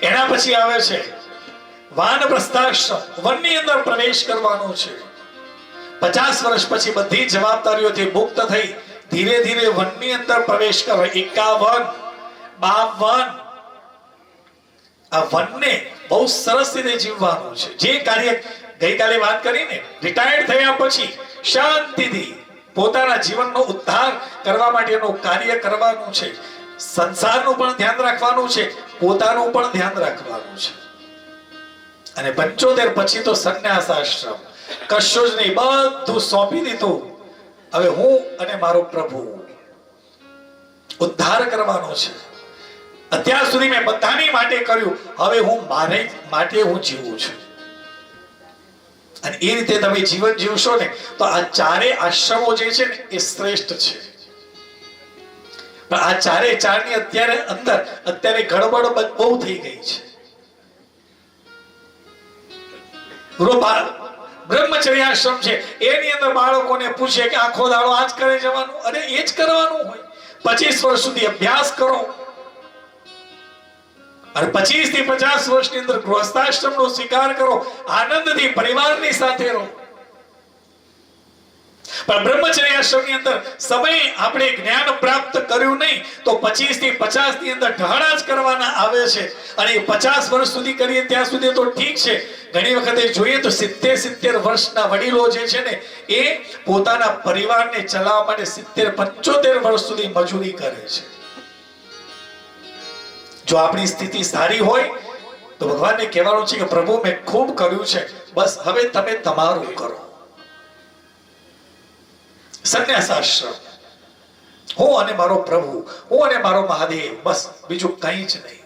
એના પછી આવે છે વાનપ્રસ્થાશ્રમ, વનની અંદર પ્રવેશ કરવાનો છે. 50 વર્ષ પછી બધી જવાબદારીઓથી મુક્ત થઈ ધીરે ધીરે વનની અંદર પ્રવેશ કરો. 51, 52 આ વનને બહુ સરસ રીતે જીવવાનું છે. જે કાર્ય ગઈકાલે વાત કરીને રિટાયર્ડ થયા પછી શાંતિથી પોતાના જીવનનો ઉદ્ધાર કરવા માટેનું કાર્ય કરવાનું છે. સંસારનું પણ ધ્યાન રાખવાનું છે, પોતાનું પણ ધ્યાન રાખવાનું છે. અને 75 પછી તો સંન્યાસ આશ્રમ, કશું જ નહીં, બધું સોંપી દીધું. હવે હું અને મારો પ્રભુ ઉદ્ધાર કરવાનો છે. અત્યાર સુધી મેં બધાની માટે કર્યું, હવે હું મારે માટે હું જીવું છું. અને એ રીતે તમે જીવન જીવશો ને તો આ ચારે આશ્રમો જે છે ને એ શ્રેષ્ઠ છે. પણ આ ચારે ચારની અત્યારે ગડબડ બહુ થઈ ગઈ છે. બ્રહ્મચર્ય આશ્રમ છે, એની અંદર બાળકોને પૂછે કે આખો દાડો આજ કરે જવાનું, અને એ જ કરવાનું હોય. 25 વર્ષ સુધી અભ્યાસ કરો અને 25 થી 50 વર્ષની અંદર ગૃહસ્થાશ્રમનો સ્વીકાર કરો, આનંદથી પરિવારની સાથે રહો. પણ બ્રહ્મચર્ય આશ્રમની અંદર સમય આપણે જ્ઞાન પ્રાપ્ત કર્યું નહીં તો 25 થી 50 ની અંદર ઢહડા જ કરવાના આવે છે. અને 50 વર્ષ સુધી કરીએ ત્યાં સુધી તો ઠીક છે. ઘણી વખતે જોઈએ તો 70 વર્ષના વડીલો જે છે ને એ પોતાના પરિવારને ચલાવવા માટે 70-75 વર્ષ સુધી મજૂરી કરે છે. જો આપણી સ્થિતિ સારી હોય તો ભગવાનને કહેવાનું છે કે પ્રભુ મેં ખૂબ કર્યું છે, બસ હવે તમે તમારું કરો. સંન્યાસ આશ્રમ, હું અને મારો પ્રભુ, હું અને મારો મહાદેવ, બસ બીજું કંઈ જ નહીં.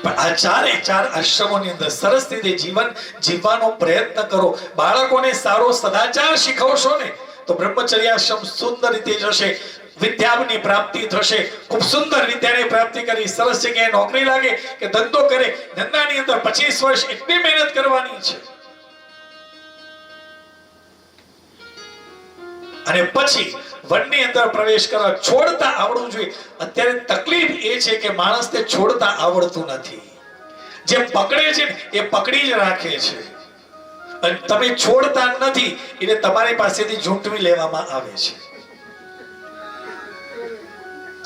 પણ આ ચારે ચાર આશ્રમોની અંદર સરસ રીતે જીવન જીવવાનો પ્રયત્ન કરો. બાળકોને સારો સદાચાર શીખવશો ને તો બ્રહ્મચર્ય આશ્રમ સુંદર રીતે જશે. વિદ્યાની પ્રાપ્તિ થશે. ખૂબ સુંદર વિદ્યાની પ્રાપ્તિ કરી સરસ જગ્યાએ નોકરી લાગે કે ધંધો કરે. ધંધાની અંદર 25 વર્ષ એટલી મહેનત કરવાની છે. અને પછી વનની અંદર પ્રવેશ કરવા છોડતા આવડવું જોઈએ. અત્યારે તકલીફ એ છે કે માણસને છોડતા આવડતું નથી. જે પકડે છે ને એ પકડી જ રાખે છે, અને તમે છોડતા નથી એટલે તમારી પાસેથી ઝૂંટવી લેવામાં આવે છે.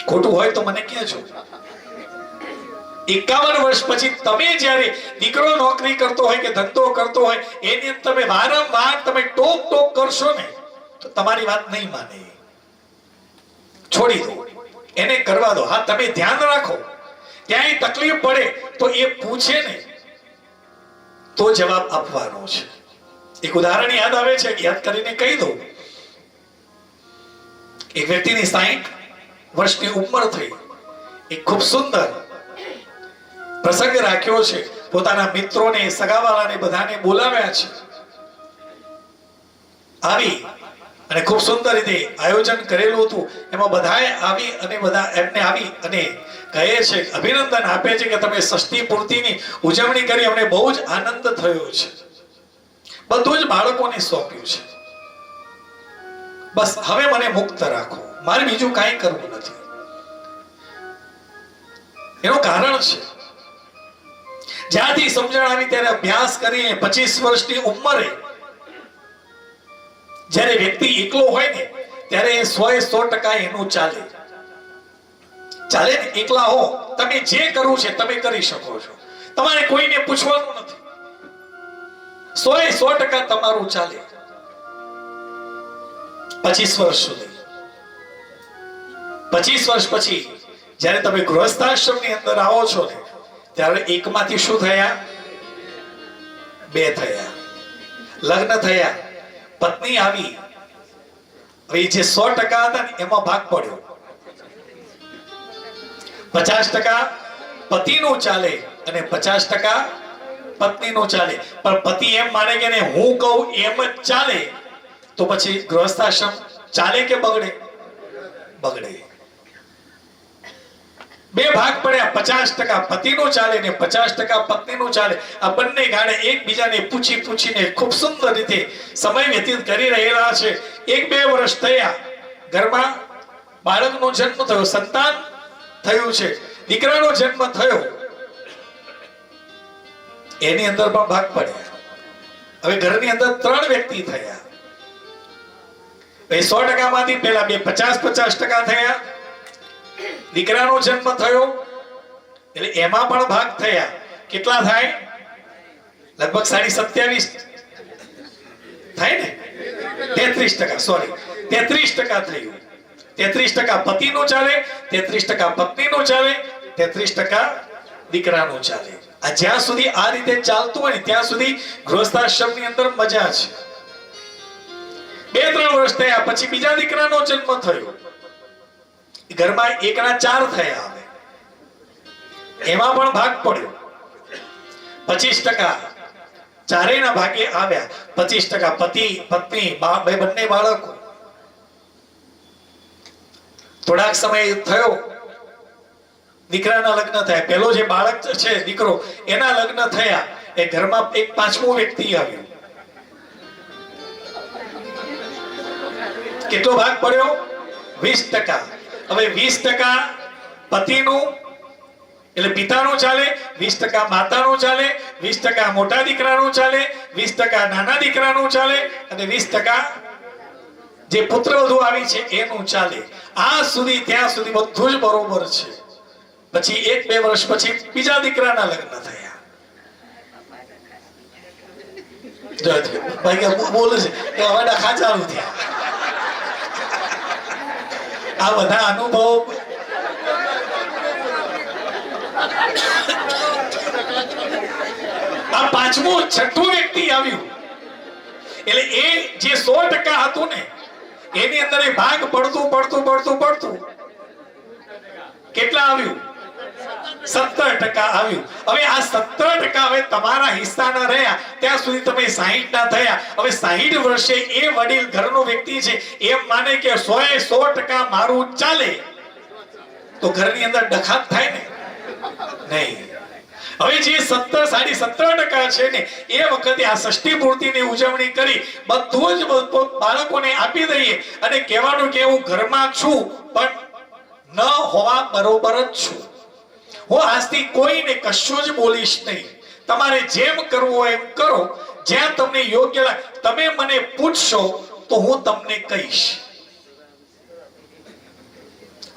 ખોટું હોય તો મને કહેજો. 51 વર્ષ પછી તમે જ્યારે દીકરો નોકરી કરતો હોય કે ધંધો કરતો હોય એની તમે વારંવાર તમે ટોક કરશો ને તો તમારી વાત નહીં માને. છોડી દો, એને કરવા દો. હા, તમે ધ્યાન રાખો, ક્યાંય તકલીફ પડે તો એ પૂછે ને તો જવાબ આપવાનો છે. એક ઉદાહરણ યાદ આવે છે, યાદ કરીને કહી દઉં. એક વ્યક્તિની 60 વર્ષની ઉંમર થઈ. એક ખૂબ સુંદર પ્રસંગ રાખ્યો છે. પોતાના મિત્રોને, સગાવાળાને બધાને બોલાવ્યા છે. આવી અને ખૂબ સુંદર રીતે આયોજન કરેલું હતું. એમાં બધાએ આવી અને કહે છે, અભિનંદન આપે છે કે તમે ષષ્ઠી પૂર્તિની ઉજવણી કરી, અમને બહુ જ આનંદ થયો છે. બધું જ બાળકોને સોંપ્યું છે. બસ હવે મને મુક્ત રાખો, મારે બીજું કાંઈ કરવું નથી. એનું કારણ છે જ્યાંથી સમજણ આવી ત્યારે અભ્યાસ કરીને 25 વર્ષની ઉંમરે જ્યારે વ્યક્તિ એકલો હોય ને ત્યારે 100% એનું ચાલે ને. એકલા હો, તમે જે કરવું છે તમે કરી શકો છો. તમારે કોઈને પૂછવાનું નથી. 100% તમારું ચાલે 25 વર્ષ સુધી. 25 વર્ષ પછી જ્યારે તમે ગૃહસ્થાશ્રમની અંદર આવો છો ને ત્યારે એકમાંથી શું થયા? 2 થયા. લગ્ન થયા, પત્ની આવી. હવે જે 100% હતા ને એમાં ભાગ પડ્યો. 50% પતિનું ચાલે અને 50% પત્નીનું ચાલે. પણ પતિ એમ માને કે હું કહું એમ જ ચાલે તો પછી ગૃહસ્થાશ્રમ ચાલે કે બગડે? બગડે. 2 ભાગ પડ્યા. 50% પતિનું ચાલે ને 50% પત્નીનું ચાલે. આ બંને ગાડે એકબીજાને પૂછીને ખૂબ સુંદર રીતે સમય વ્યતીત કરી રહેલા છે. 1-2 વર્ષ થયા, ઘરમાં બાળકનો જન્મ થયો, સંતાન થયું છે, દીકરાનો જન્મ થયો, એની અંદર પણ ભાગ પડ્યા. હવે ઘરની અંદર 3 વ્યક્તિ થયા. 100% માંથી પેલા બે 50% થયા. દીકરાનો જન્મ થયો એટલે એમાં પણ ભાગ થયા. કેટલા થાય? લગભગ 27.5 થાય ને, 33%. સોરી, 33% થયું. 33% પતિનું ચાલે, 33% પત્નીનું ચાલે, 33% દીકરાનું ચાલે. આ જ્યાં સુધી આ રીતે ચાલતું હોય ત્યાં સુધી ગૃહસ્થાશ્રમની અંદર મજા છે. 2-3 વર્ષ થયા પછી બીજા દીકરાનો જન્મ થયો. ઘરમાં 1/4 થયા. હવે એમાં પણ ભાગ પડ્યો. 25% ચારેયના ભાગે આવ્યા. 25% પતિ પત્ની બંને બાળકો. થોડાક સમય થયો, દીકરાના લગ્ન થયા. પેલો જે બાળક છે દીકરો, એના લગ્ન થયા. એ ઘરમાં એક 5મું વ્યક્તિ આવ્યું. કેટલો ભાગ પડ્યો? 20%. હવે 20% પતિનું એટલે પિતાનું ચાલે, 20% માતાનું ચાલે, 20% મોટા દીકરાનું ચાલે, 20% નાના દીકરાનું ચાલે અને 20% જે પુત્રવધુ આવી છે એનું ચાલે. આ સુધી ત્યાં સુધી બધું જ બરોબર છે. પછી 1-2 વર્ષ પછી બીજા દીકરાના લગ્ન થયા. ભાઈ બોલે છે કે હવે ડખા ચાલુ થયા. આ બધા અનુભવ આ 5મું 6થું વ્યક્તિ આવ્યું એટલે એ જે 100% હતું ને એની અંદર એ ભાગ પડતું કેટલા આવ્યું? 17% આવ્યું. હવે આ 17% હવે તમારા હિસ્સાના રહ્યા ત્યાં સુધી તમે 60 ના થયા. હવે 60 વર્ષે એ વડીલ ઘરનો વ્યક્તિ છે એમ માને કે 100% મારું ચાલે તો ઘરની અંદર ડખાત થાય ને? નહીં. હવે જે 17.5% છે ને એ વખતે આ ષષ્ઠી પૂર્તિની ઉજવણી કરી બધું જ બાળકોને આપી દઈએ અને કહેવાનું કે હું ઘરમાં છું પણ ન હોવા બરોબર જ છું. હું આજથી કોઈને કશું જ બોલીશ નહીં. તમારે જેમ કરવું હોય એમ કરો. જ્યાં તમને યોગ્ય લાગે તમે મને પૂછશો તો હું તમને કહીશ.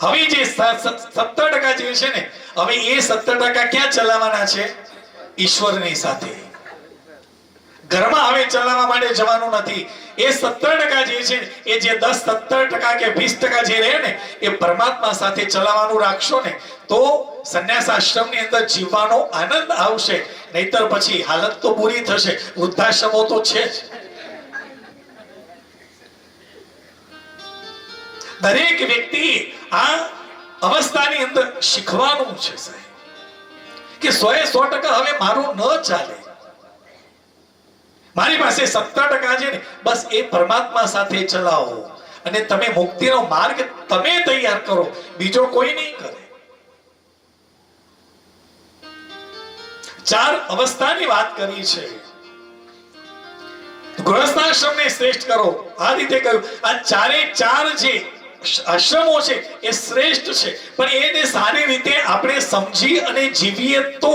હવે જે 17% જે છે ને હવે એ 17% ક્યાં ચલાવવાના છે? ઈશ્વરની સાથે. ઘરમાં હવે ચલાવવા માટે જવાનું નથી. એ 17% જે છે એ જે 10-17% કે 20% જે રહે ને એ પરમાત્મા સાથે ચલાવવાનું રાખશો ને તો સંન્યાસ આશ્રમની અંદર જીવવાનો આનંદ આવશે. નહીતર પછી હાલત તો પૂરી થશે. વૃદ્ધાશ્રમો તો છે જ. દરેક વ્યક્તિ આ અવસ્થાની અંદર શીખવાનું છે સાહેબ કે 100% હવે મારું ન ચાલે. મારી પાસે 17% છે ને બસ એ પરમાત્મા સાથે ચલાવો અને તમે મુક્તિનો માર્ગ તમે તૈયાર કરો, બીજો કોઈ નહીં કરે. 4 અવસ્થાની વાત કરી છે. ગૃહસ્થાશ્રમને શ્રેષ્ઠ કરો આ રીતે કહ્યું. આ 4 જે આશ્રમો છે એ શ્રેષ્ઠ છે પણ એને સારી રીતે આપણે સમજી અને જીવીએ તો.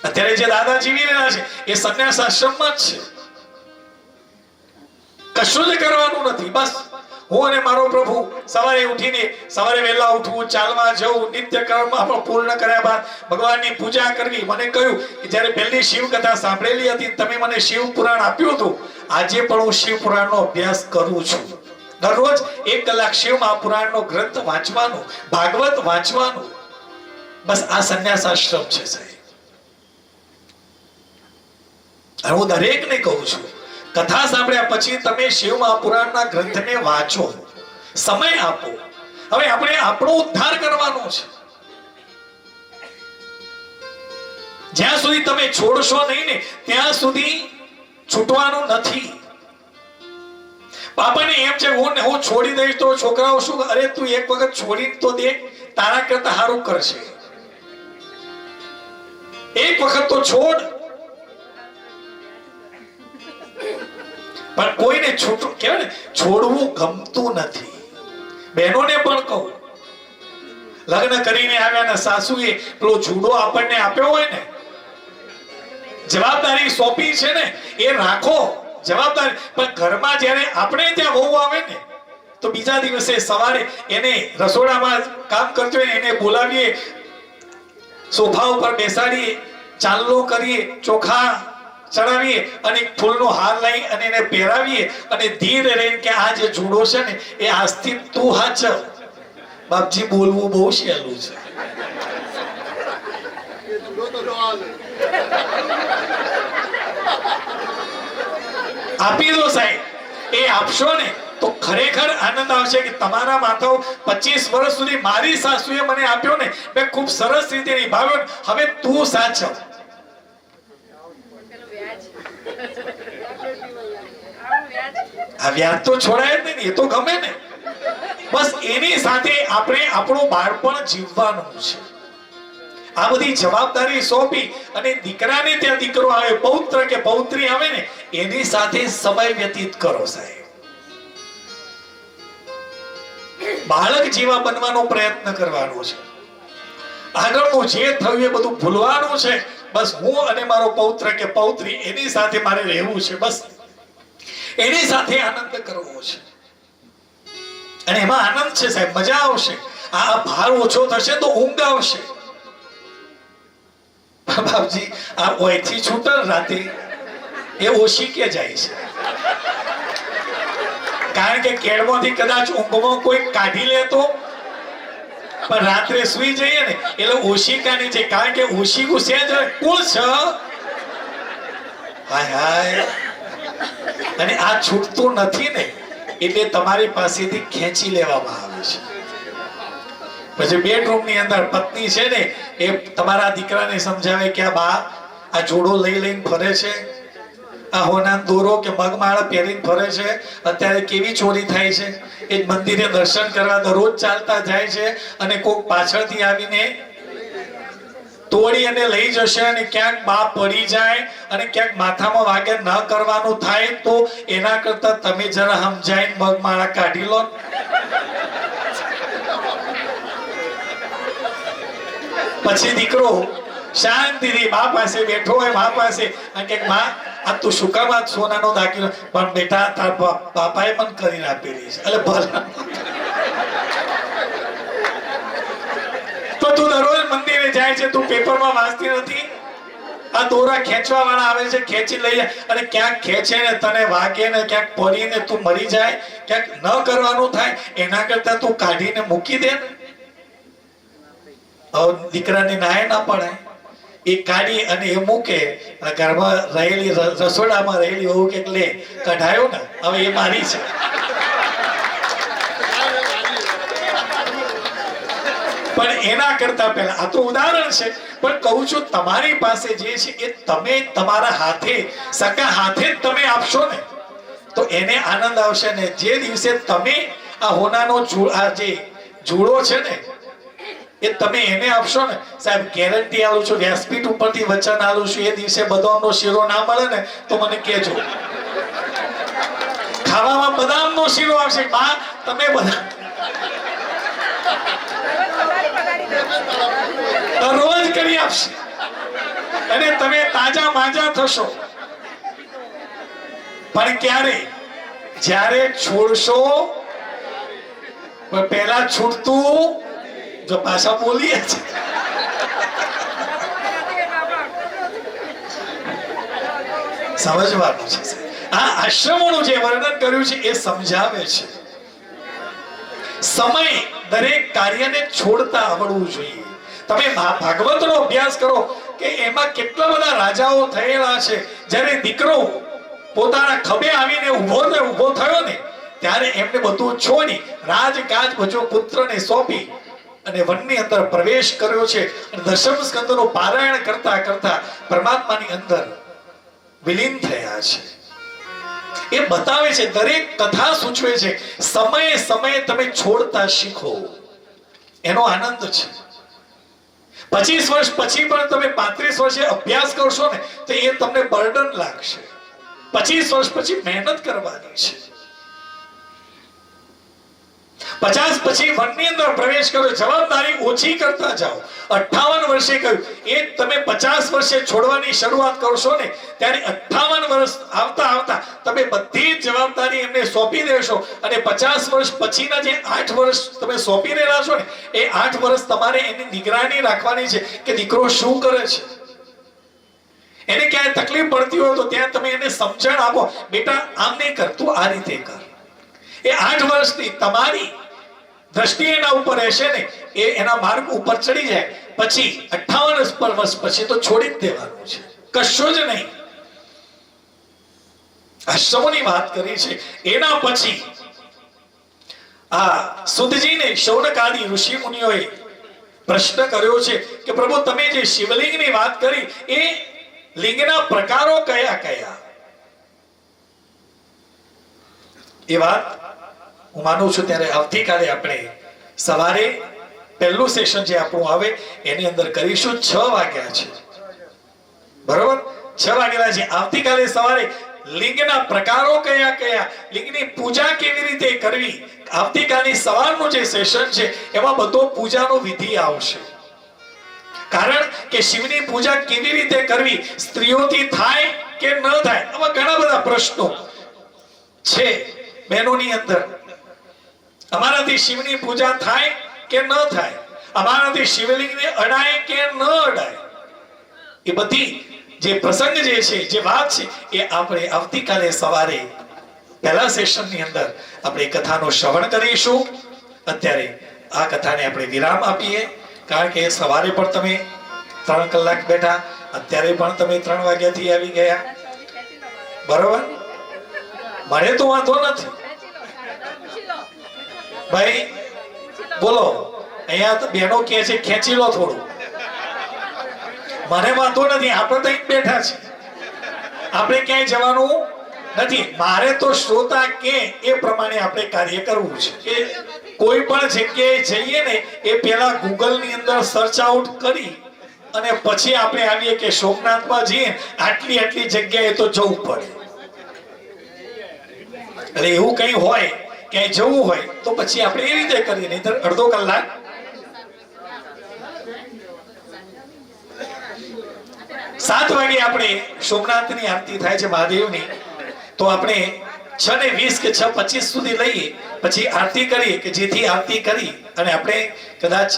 અત્યારે જે દાદા જીવી રહ્યા છે એ સંન્યાસ આશ્રમમાં જ છે. કશું જ કરવાનું નથી. બસ હું અને મારો પ્રભુ સવારે ઉઠીને સવારે વહેલા ઉઠવું, ચાલવા જવું, નિત્ય કર્મ આપણો પૂર્ણ કર્યા બાદ ભગવાનની પૂજા કરવી. મને કહ્યું કે જ્યારે પહેલી શિવ કથા સાંભળેલી હતી તમે મને શિવ પુરાણ આપ્યું હતું. આજે પણ હું શિવ પુરાણનો અભ્યાસ કરું છું. દરરોજ 1 કલાક શિવ મહાપુરાણનો ગ્રંથ વાંચવાનું, ભાગવત વાંચવાનું. બસ આ સંન્યાસ આશ્રમ છે સાહેબ. હું દરેકને કહું છું કથા સાંભળ્યા પછી તમે શિવ મહાપુરાણના ગ્રંથને વાંચો, સમય આપો. હવે આપણે આપણો ઉદ્ધાર કરવાનો છે. જ્યાં સુધી તમે છોડશો નહીં ને ત્યાં સુધી છૂટવાનું નથી. બાપાને એમ છે હું છોડી દઈશ તો છોકરાઓ શું? અરે તું એક વખત છોડી તો દે, તારા કરતા સારું કરશે. એક વખત તો છોડ. પણ કોઈને છોડવું ગમતું નથી. બહેનોને પણ કહું, લગ્ન કરીને આવ્યા ને સાસુએ પેલો જુડો આપણને આપ્યો હોય ને, જવાબદારી સોંપી છે ને, એ રાખો જવાબદારી. પણ ઘરમાં જ્યારે આપણે ત્યાં વહુ આવે ને તો બીજા દિવસે સવારે એને રસોડામાં કામ કરતો હોય એને બોલાવીએ, સોફા ઉપર બેસાડીએ, ચાંદલો કરીએ, ચોખા ચડાવીએ અને ફૂલનો હાર લઈ અને એને પહેરાવીએ અને ધીરે રહીને કે આ જે જુડો છે ને એ આજથી તું હાચવ. બાપજી બોલવું બહુ સહેલું છે. આપી દો સાહેબ, એ આપશો ને તો ખરેખર આનંદ આવશે કે તમારા માથો 25 વર્ષ સુધી મારી સાસુએ મને આપ્યો ને, મેં ખૂબ સરસ રીતે નિભાવ્યો, હવે તું સાચવ. આ વ્યાજ તો છોડાય જ નહીં, એ તો ગમે ને. બસ એની સાથે આપણે આપણું બાળપણ જીવવાનું છે. આ બધી જવાબદારી સોંપી અને દીકરાને ત્યાં દીકરો આવે, પૌત્ર કે પૌત્રી આવે ને એની સાથે સમય વ્યતીત કરો સાહેબ. બાળક જેવા બનવાનો પ્રયત્ન કરવાનો છે. આગળનું જે થયું એ બધું ભૂલવાનું છે. બસ હું અને મારો પૌત્ર કે પૌત્રી એની સાથે મારે રહેવું છે, બસ એની સાથે આનંદ કરવો છે. અને એમાં આનંદ છે સાહેબ, મજા આવશે. આ ભાર ઓછો થશે તો ઊંઘ આવશે. બાપજી આ ઓયથી છૂટલ રાતે એ ઓછી કે જાય છે, કારણ કે કેળમાંથી કદાચ ઊંઘમાં કોઈ કાઢી લે તો, પણ રાત્રે સુઈ જઈએ ને એટલે ઓશિકાની છે, કારણ કે ઓશિકું છે જ કુલ છે. હાય હાય. અને આ છૂટતું નથી ને એટલે તમારી પાસેથી ખેંચી લેવામાં આવે છે. પછી બેડરૂમ ની અંદર પત્ની છે ને એ તમારા દીકરાને સમજાવે કે આ બા આ જોડો લઈ લઈને ફરે છે, આ હોના દોરો કે મગમાળા પહેરીને ફરે છે, અત્યારે કેવી ચોરી થાય છે, એ મંદિરે દર્શન કરવા દરરોજ ચાલતા જાય છે અને કોક પાછળથી આવીને તોડી અને લઈ જશે અને ક્યાંક બા પડી જાય અને ક્યાંક માથામાં વાગે ન કરવાનું થાય તો એના કરતા તમે જરા સમજાઈને મગમાળા કાઢી લો. પછી દીકરો શાંતિથી બા પાસે બેઠો હોય, બા પાસે અને કે માં આ તું શું કામ આ સોનાનો દાગીનો, પણ બેટા તાર બાપાએ મને કરીને આપેલી છે. એટલે ભલે તો તું દરરોજ મંદિરે જાય છે, તું પેપરમાં વાંચતી નથી? આ દોરા ખેંચવા વાળા આવે છે, ખેંચી લઈ જાય અને ક્યાંક ખેંચે ને તને વાગે ને ક્યાંક પડીને તું મરી જાય, ક્યાંક ન કરવાનું થાય, એના કરતા તું કાઢીને મૂકી દે ને. દીકરાની નાય ના પડાય, એ કાઢી અને એ મૂકે, ઘરમાં રહેલી રસોડામાં રહેલી વહુ કે લે કઢાયો ને હવે એ મારી છે. પણ એના કરતા પહેલા આ તો ઉદાહરણ છે, પણ કહું છું તમારી પાસે જે છે એ તમે તમારા હાથે સગા હાથે જ તમે આપશો ને તો એને આનંદ આવશે. ને જે દિવસે તમે આ હોનાનો આ જે જુડો છે ને એ તમે એને આપશો ને સાહેબ, ગેરંટી આલું છું, વ્યાસપીઠ ઉપરથી વચન આલું છું, એ દિવસે બદામનો શીરો ના મળે ને તો મને કહેજો. ખાવામાં બદામનો શીરો આવશે, બા તમે બદામ રોજ કરી આપશે અને તમે તાજા માજા થશો. પણ ક્યારે? જ્યારે છોડશો. પહેલા છૂટતું જો પાછા બોલીએ છે. સમજવાનું છે. આ આશ્રમોનું જે વર્ણન કર્યું છે એ સમજાવે છે સમય દરેક કાર્યને છોડતા આવડવું જોઈએ. તમે ભાગવતનો અભ્યાસ કરો કે એમાં કેટલા બધા રાજાઓ થયેલા છે. જ્યારે દીકરો પોતાના ખભે આવીને ઊભો થયો ને ત્યારે એમને બધું છોડી રાજકાજ બધો પુત્રને સોંપી અને વનની અંદર પ્રવેશ કર્યો છે. દશમ સ્કંદનું પારાયણ કરતા કરતા પરમાત્માની અંદર વિલીન થયા છે. એ બતાવે છે, દરેક કથા સૂચવે છે સમયે સમયે તમે છોડતા શીખો, એનો આનંદ છે. 25 વર્ષ પછી પણ તમે 35 વર્ષે અભ્યાસ કરશો ને તો એ તમને બર્ડન લાગશે. 25 વર્ષ પછી મહેનત કરવાની છે. 50 પછી વનની અંદર પ્રવેશ કરો, જવાબદારી ઓછી કરતા જાઓ. 58 વર્ષે કહ્યું એ તમે 50 વર્ષે છોડવાની શરૂઆત કરશો ને ત્યારે 58 વર્ષ આવતા આવતા તમે બધી જ જવાબદારી એમને સોંપી દેશો અને 50 વર્ષ પછીના જે 8 વર્ષ તમે સોંપી રહેલા છો ને એ 8 વર્ષ તમારે એની નિગરાની રાખવાની છે કે દીકરો શું કરે છે. એને ક્યાંય તકલીફ પડતી હોય તો ત્યાં તમે એને સમજણ આપો, બેટા આમ નહીં કર, તું આ રીતે કર. એ 8 વર્ષની તમારી દ્રષ્ટિ એના ઉપર રહેશે ને એ એના માર્ગ ઉપર ચડી જાય. પછી 58 વર્ષ પછી તો છોડી જ દેવાનું છે, કશું જ નહીં. આશ્રમોની વાત કરી છે. એના પછી આ સુધજીને શૌનક આદિ ઋષિ મુનિઓએ પ્રશ્ન કર્યો છે કે પ્રભુ તમે જે શિવલિંગની વાત કરી એ લિંગના પ્રકારો કયા કયા? એ વાત હું માનું છું ત્યારે આવતીકાલે આપણે સવારે પહેલું સેશન જે આપણું આવે એની અંદર કરીશું. 6 વાગ્યા છે, બરોબર? 6 વાગ્યા છે. આવતીકાલે સવારે લિંગના પ્રકારો કયા કયા, લિંગની પૂજા કેવી રીતે કરવી, આવતીકાલની સવારનું જે સેશન છે એમાં બધો પૂજાનો વિધિ આવશે. કારણ કે શિવની પૂજા કેવી રીતે કરવી, સ્ત્રીઓથી થાય કે ન થાય, આવા ઘણા બધા પ્રશ્નો છે બહેનોની અંદર. અમારાથી શિવની પૂજા થાય કે ન થાય, અમારાથી શિવલિંગને અડાય કે ન અડાય, એ બધી જે પ્રસંગ જે છે, જે વાત છે એ આપણે આવતીકાલે સવારે પહેલા સેશનની અંદર આપણે કથાનો શ્રવણ કરીશું. અત્યારે આ કથાને આપણે વિરામ આપીએ, કારણ કે સવારે પણ તમે 3 કલાક બેઠા, અત્યારે પણ તમે 3 વાગ્યાથી આવી ગયા, બરોબર? મને તો વાંધો નથી ભાઈ, બોલો. અહીંયા તો બહેનો કહે છે ખેંચી લો થોડું, મને વાંધો નથી, આપણે તો અહીં બેઠા છે, આપણે ક્યાંય જવાનું નથી. મારે તો શ્રોતા કે એ પ્રમાણે આપણે કાર્ય કરવું છે. એ કોઈ પણ જગ્યાએ જઈએ ને એ પહેલા ગૂગલ ની અંદર સર્ચ આઉટ કરી અને પછી આપણે આવીએ કે સોમનાથમાં જઈએ આટલી આટલી જગ્યાએ તો જવું પડે. એટલે એવું કઈ હોય ક્યાંય જવું હોય તો પછી આપણે એ રીતે કરીએ, નહીતર અડધો કલાક. સાત વાગે આપણે સોમનાથની આરતી થાય છે મહાદેવની, તો આપણે 6:20 કે 6:25 સુધી લઈએ, પછી આરતી કરીએ કે જેથી આરતી કરી અને આપણે કદાચ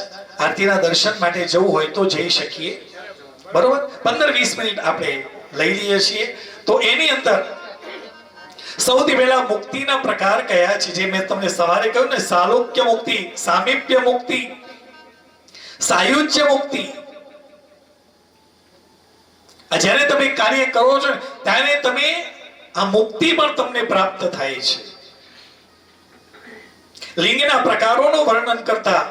આરતીના દર્શન માટે જવું હોય તો જઈ શકીએ, બરોબર? 15-20 મિનિટ આપણે લઈ લઈએ છીએ. તો એની અંદર સૌથી પહેલા મુક્તિના પ્રકાર કયા છે, જે મેં તમને સવારે કહ્યું ને, સાલોક્ય મુક્તિ, સામીપ્ય મુક્તિ, સાયુજ્ય મુક્તિ. જ્યારે તમે કાર્ય કરો છો ત્યારે તમે આ મુક્તિ પણ તમને પ્રાપ્ત થાય છે. લિંગના પ્રકારોનું વર્ણન કરતા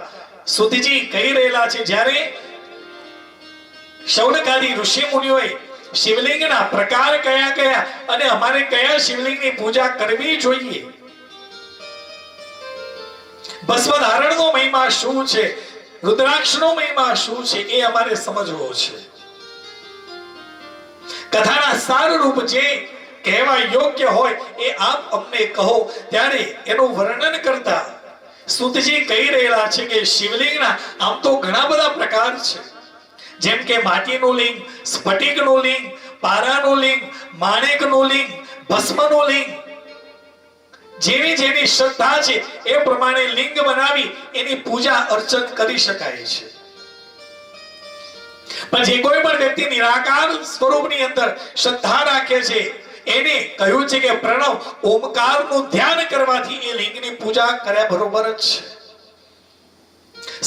સુધજી કહી રહેલા છે, જ્યારે શૌનકાદી ઋષિ મુનિઓએ શિવલિંગના પ્રકાર કયા કયા અને અમારે કયા શિવલિંગની પૂજા કરવી જોઈએ, ભસ્મ ધારણનો મહિમા શું છે, રુદ્રાક્ષનો મહિમા શું છે, એ અમારે સમજવો છે. કથાના સાર રૂપ જે કહેવા યોગ્ય હોય એ આપ અમને કહો. ત્યારે એનું વર્ણન કરતા સુતજી કહી રહેલા છે કે શિવલિંગના આમ તો ઘણા બધા પ્રકાર છે, જેમ કે માટીનું લિંગ, સ્ફટિકનું લિંગ, પારાનું લિંગ, માણેકનું લિંગ, ભસ્મનું લિંગ. જેવી જેવી શ્રદ્ધા છે એ પ્રમાણે લિંગ બનાવી એની પૂજા અર્ચન કરી શકાય છે. પણ જે કોઈ પણ વ્યક્તિ નિરાકાર સ્વરૂપની અંદર શ્રદ્ધા રાખે છે એને કહ્યું છે કે પ્રણવ ઓમકારનું ધ્યાન કરવાથી એ લિંગની પૂજા કર્યા બરોબર જ છે.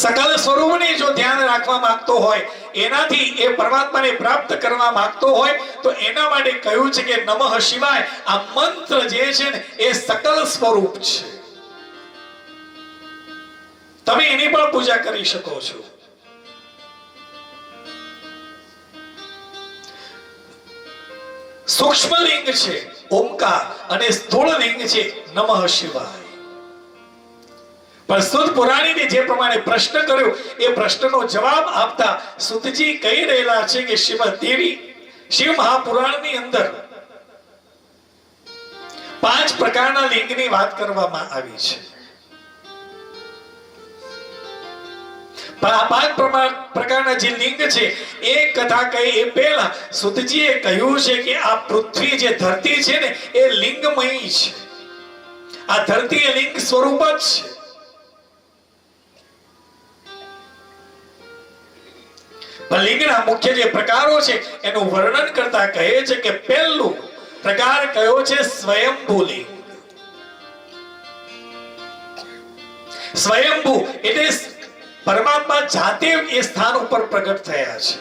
સકલ સ્વરૂપને જો ધ્યાન રાખવા માંગતો હોય, એનાથી એ પરમાત્માને પ્રાપ્ત કરવા માંગતો હોય તો એના માટે કહ્યું છે કે નમઃ શિવાય. આ મંત્ર જે છે ને એ સકલ સ્વરૂપ છે, તમે એની પણ પૂજા કરી શકો છો. સૂક્ષ્મ લિંગ છે ઓમકાર અને સ્થૂળ લિંગ છે નમઃ શિવાય. પણ સુત પુરાણીને જે પ્રમાણે પ્રશ્ન કર્યો એ પ્રશ્નનો જવાબ આપતા સુતજી કહી રહેલા છે કે શ્રીમદ્દેવી શિવ મહાપુરાણની અંદર 5 પ્રકારના લિંગની વાત કરવામાં આવી છે. પણ આ 5 પ્રકારના જે લિંગ છે એ કથા કહી એ પહેલા સુતજીએ કહ્યું છે કે આ પૃથ્વી જે ધરતી છે ને એ લિંગમય છે. આ ધરતી એ લિંગ સ્વરૂપ જ છે. પણ લિંગના મુખ્ય જે પ્રકારો છે એનું વર્ણન કરતા કહે છે કે પહેલું પ્રકાર કયો છે સ્વયંભૂ લિંગ. સ્વયંભૂ એટલે પરમાત્મા જાતે એ સ્થાન ઉપર પ્રગટ થયા છે.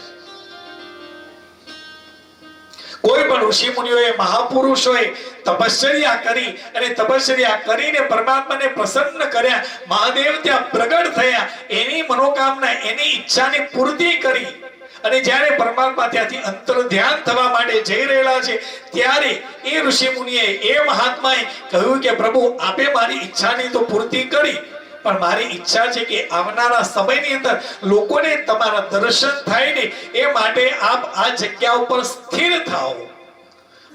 કોઈ પણ ઋષિ મુનિઓએ મહાપુરુષોએ તપશ્ચર્યા કરી અને તપશ્ચર્યા કરીને પરમાત્માને પ્રસન્ન કર્યા. મહાદેવ ત્યાં પ્રગટ થયા. એની મનોકામના એની ઈચ્છાની પૂર્તિ કરી અને જ્યારે પરમાત્મા ત્યાંથી અંતર ધ્યાન થવા માટે જઈ રહેલા છે ત્યારે એ ઋષિ મુનિએ એ મહાત્માએ કહ્યું કે પ્રભુ આપે મારી ઈચ્છાની તો પૂર્તિ કરી પણ મારી ઈચ્છા છે કે આવનારા સમયની અંદર લોકોને તમારા દર્શન થાય ને એ માટે આપ આ જગ્યા ઉપર સ્થિર થાઓ.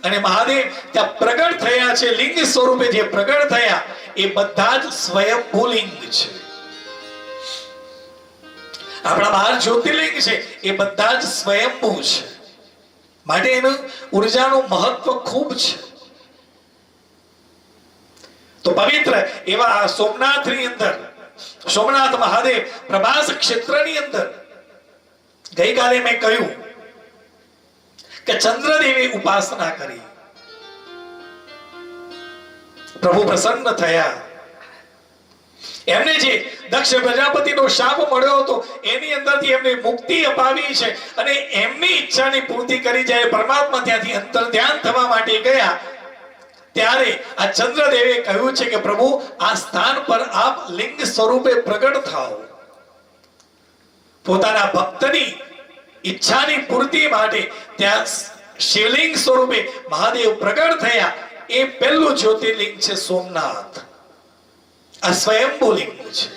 અને મહાદેવ ત્યાં પ્રગટ થયા છે. લિંગ સ્વરૂપે જે પ્રગટ થયા એ બધા જ સ્વયંભૂ લિંગ છે. આપણા 12 જ્યોતિર્લિંગ છે એ બધા જ સ્વયંભૂ છે. માટે એનું ઉર્જાનું મહત્વ ખૂબ છે. તો પવિત્ર એવા સોમનાથની અંદર સોમનાથ મહાદેવ પ્રભાસ ક્ષેત્રની અંદર ગઈકાલે મેં કહ્યું કે ચંદ્રદેવી ઉપાસના કરી. પ્રભુ પ્રસન્ન થયા. એમને જે દક્ષ પ્રજાપતિનો શાપ મળ્યો હતો એની અંદરથી એમને મુક્તિ અપાવી છે અને એમની ઈચ્છાની પૂર્તિ કરી. જ્યારે પરમાત્મા ત્યાંથી અંતર ધ્યાન થવા માટે ગયા ત્યારે આ ચંદ્રદેવે કહ્યું છે કે પ્રભુ આ સ્થાન પર આપ લિંગ સ્વરૂપે પ્રગટ થાઓ. પોતાના ભક્તની ઈચ્છાની પૂર્તિ માટે ત્યાં શિવલિંગ સ્વરૂપે મહાદેવ પ્રગટ થયા. એ પહેલું જ્યોતિર્લિંગ છે સોમનાથ. આ સ્વયંભૂ લિંગ છે.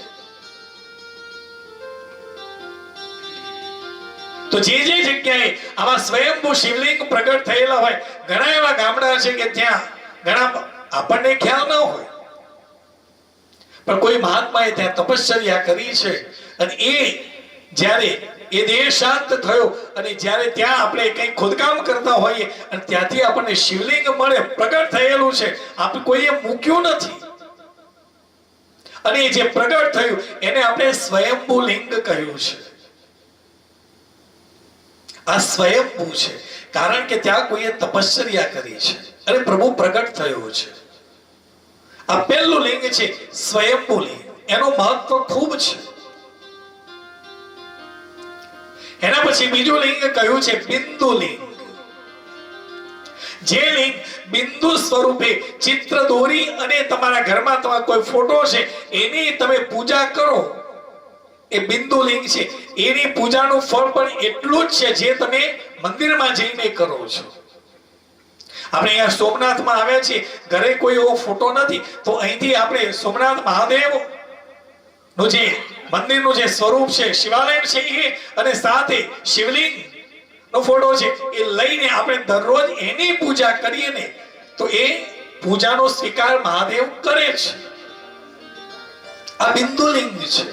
તો જે જે જગ્યાએ આવા સ્વયંભૂ શિવલિંગ પ્રગટ થયેલા હોય, ઘણા એવા ગામડા છે કે ત્યાં ઘણા આપણને ખ્યાલ ન હોય પણ કોઈ મહાત્માએ ત્યાં તપશ્ચર્યા કરી છે અને એ જ્યારે એ દેહ શાંત થયો અને જ્યારે ત્યાં આપણે કંઈ ખોદકામ કરતા હોઈએ અને ત્યાંથી આપણને શિવલિંગ મળે, પ્રગટ થયેલું છે, આપણે કોઈએ મૂક્યું નથી અને જે પ્રગટ થયું એને આપણે સ્વયંભૂ લિંગ કહ્યું છે. આ સ્વયંભૂ છે કારણ કે ત્યાં કોઈએ તપશ્ચર્યા કરી છે અને પ્રભુ પ્રગટ થયો છે. આ પહેલું લિંગ છે સ્વયંભૂ લિંગ. એનું મહત્વ ખૂબ છે. એના પછી બીજું લિંગ કહ્યું છે બિંદુ લિંગ. જે લિંગ બિંદુ સ્વરૂપે ચિત્ર દોરી અને તમારા ઘરમાં તમારો કોઈ ફોટો છે એની તમે પૂજા કરો એ બિંદુ લિંગ છે. એની પૂજાનું ફળ પણ એટલું જ છે જે તમે મંદિરમાં જઈને કરો છો. આપણે અહીંયા સોમનાથમાં આવ્યા છીએ, ઘરે કોઈ એવો ફોટો નથી તો અહીંથી આપણે સોમનાથ મહાદેવ નું જે મંદિરનું જે સ્વરૂપ છે, શિવાલય છે એ અને સાથે શિવલિંગ નો ફોટો છે એ લઈને આપણે દરરોજ એની પૂજા કરીએ ને તો એ પૂજાનો સ્વીકાર મહાદેવ કરે છે. આ બિંદુ લિંગ છે.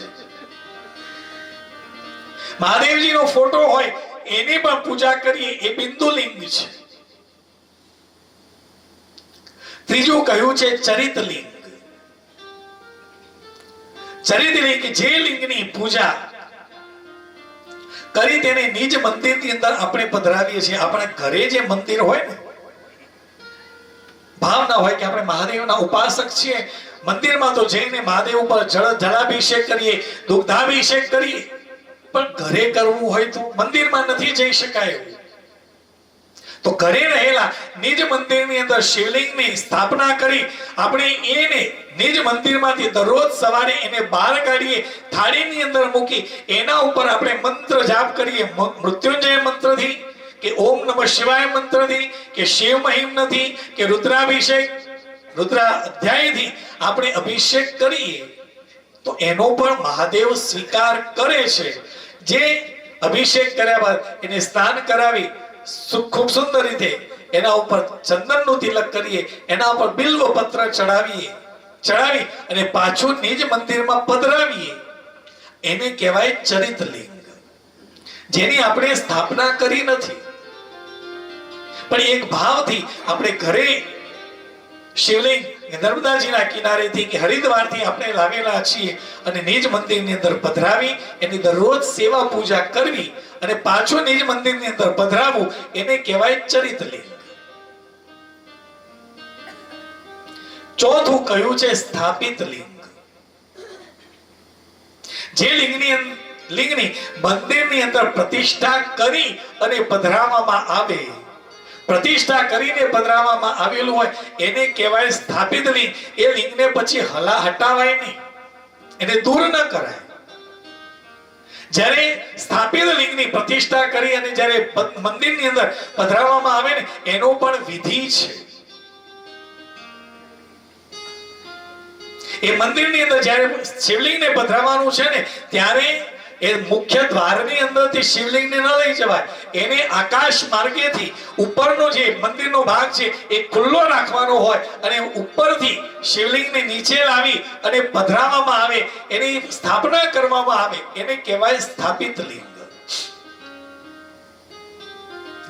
મહાદેવજીનો ફોટો હોય એની પણ પૂજા કરીએ એ બિંદુ લિંગ છે. ત્રીજું કહ્યું છે ચરિત લિંગ. ચરિત લિંગ જે લિંગની પૂજા કરી તેને નિજ મંદિરની અંદર આપણે પધરાવીએ છીએ. આપણા ઘરે જે મંદિર હોય ને, ભાવના હોય કે આપણે મહાદેવના ઉપાસક છીએ, મંદિરમાં તો જઈને મહાદેવ ઉપર જળાભિષેક કરીએ, દુગ્ધાભિષેક કરીએ, પણ ઘરે કરવું હોય તો મંદિરમાં નથી જઈ શકાય. તો ઘરે રહેલા નિજ મંદિરની અંદર શિવલિંગની સ્થાપના કરી આપણે એને નિજ મંદિરમાંથી દરરોજ સવારે એને બહાર કાઢીએ, થાળીની અંદર મૂકી એના ઉપર આપણે મંત્ર જાપ કરીએ. મૃત્યુંજય મંત્રથી કે ઓમ નમઃ શિવાય મંત્રથી કે શિવ મહિમ્નથી કે રુદ્રાભિષેક રુદ્રાધ્યાયથી આપણે અભિષેક કરીએ તો એનો પણ મહાદેવ સ્વીકાર કરે છે. જે અભિષેક કર્યા બાદ એને સ્નાન કરાવી ખૂબ સુંદર રીતે એના ઉપર ચંદનનું તિલક કરીએ, એના ઉપર બિલ્વ પત્ર ચડાવી અને પાછું નિજ મંદિરમાં પધરાવીએ. એને કહેવાય ચરિત લિંગ, જેની આપણે સ્થાપના કરી નથી, પણ એક ભાવથી આપણે ઘરે શિવલિંગ નર્મદાજીના કિનારેથી કે હરિદ્વારથી આપણે લાવેલા છીએ અને નિજ મંદિરની અંદર પધરાવી એની દરરોજ સેવા પૂજા કરવી અને પાછો નિજ મંદિરની અંદર પધરાવવું એને કહેવાય ચરિત લિંગ. ચોથું કયું છે સ્થાપિત લિંગ. જે લિંગની મંદિરની અંદર પ્રતિષ્ઠા કરી અને પધરાવવામાં આવે, પ્રતિષ્ઠા કરીને પધરાવવામાં આવેલું હોય એને કહેવાય સ્થાપિત લિંગ. એ લિંગને પછી હટાવાય નહીં, એને દૂર ન કરાય. જ્યારે સ્થાપિત લિંગની પ્રતિષ્ઠા કરી અને જ્યારે મંદિરની અંદર પધરાવવામાં આવે ને એનો પણ વિધિ છે. એ મંદિરની અંદર જ્યારે શિવલિંગને પધરાવવાનું છે ને ત્યારે એ મુખ્ય દ્વારની અંદરથી શિવલિંગને ન લઈ જવાય, એને આકાશ માર્ગેથી ઉપરનો જે મંદિરનો ભાગ છે એ ખુલ્લો રાખવાનો હોય અને ઉપરથી શિવલિંગને નીચે લાવી અને પધરાવવામાં આવે, એની સ્થાપના કરવામાં આવે એને કહેવાય સ્થાપિત લિંગ.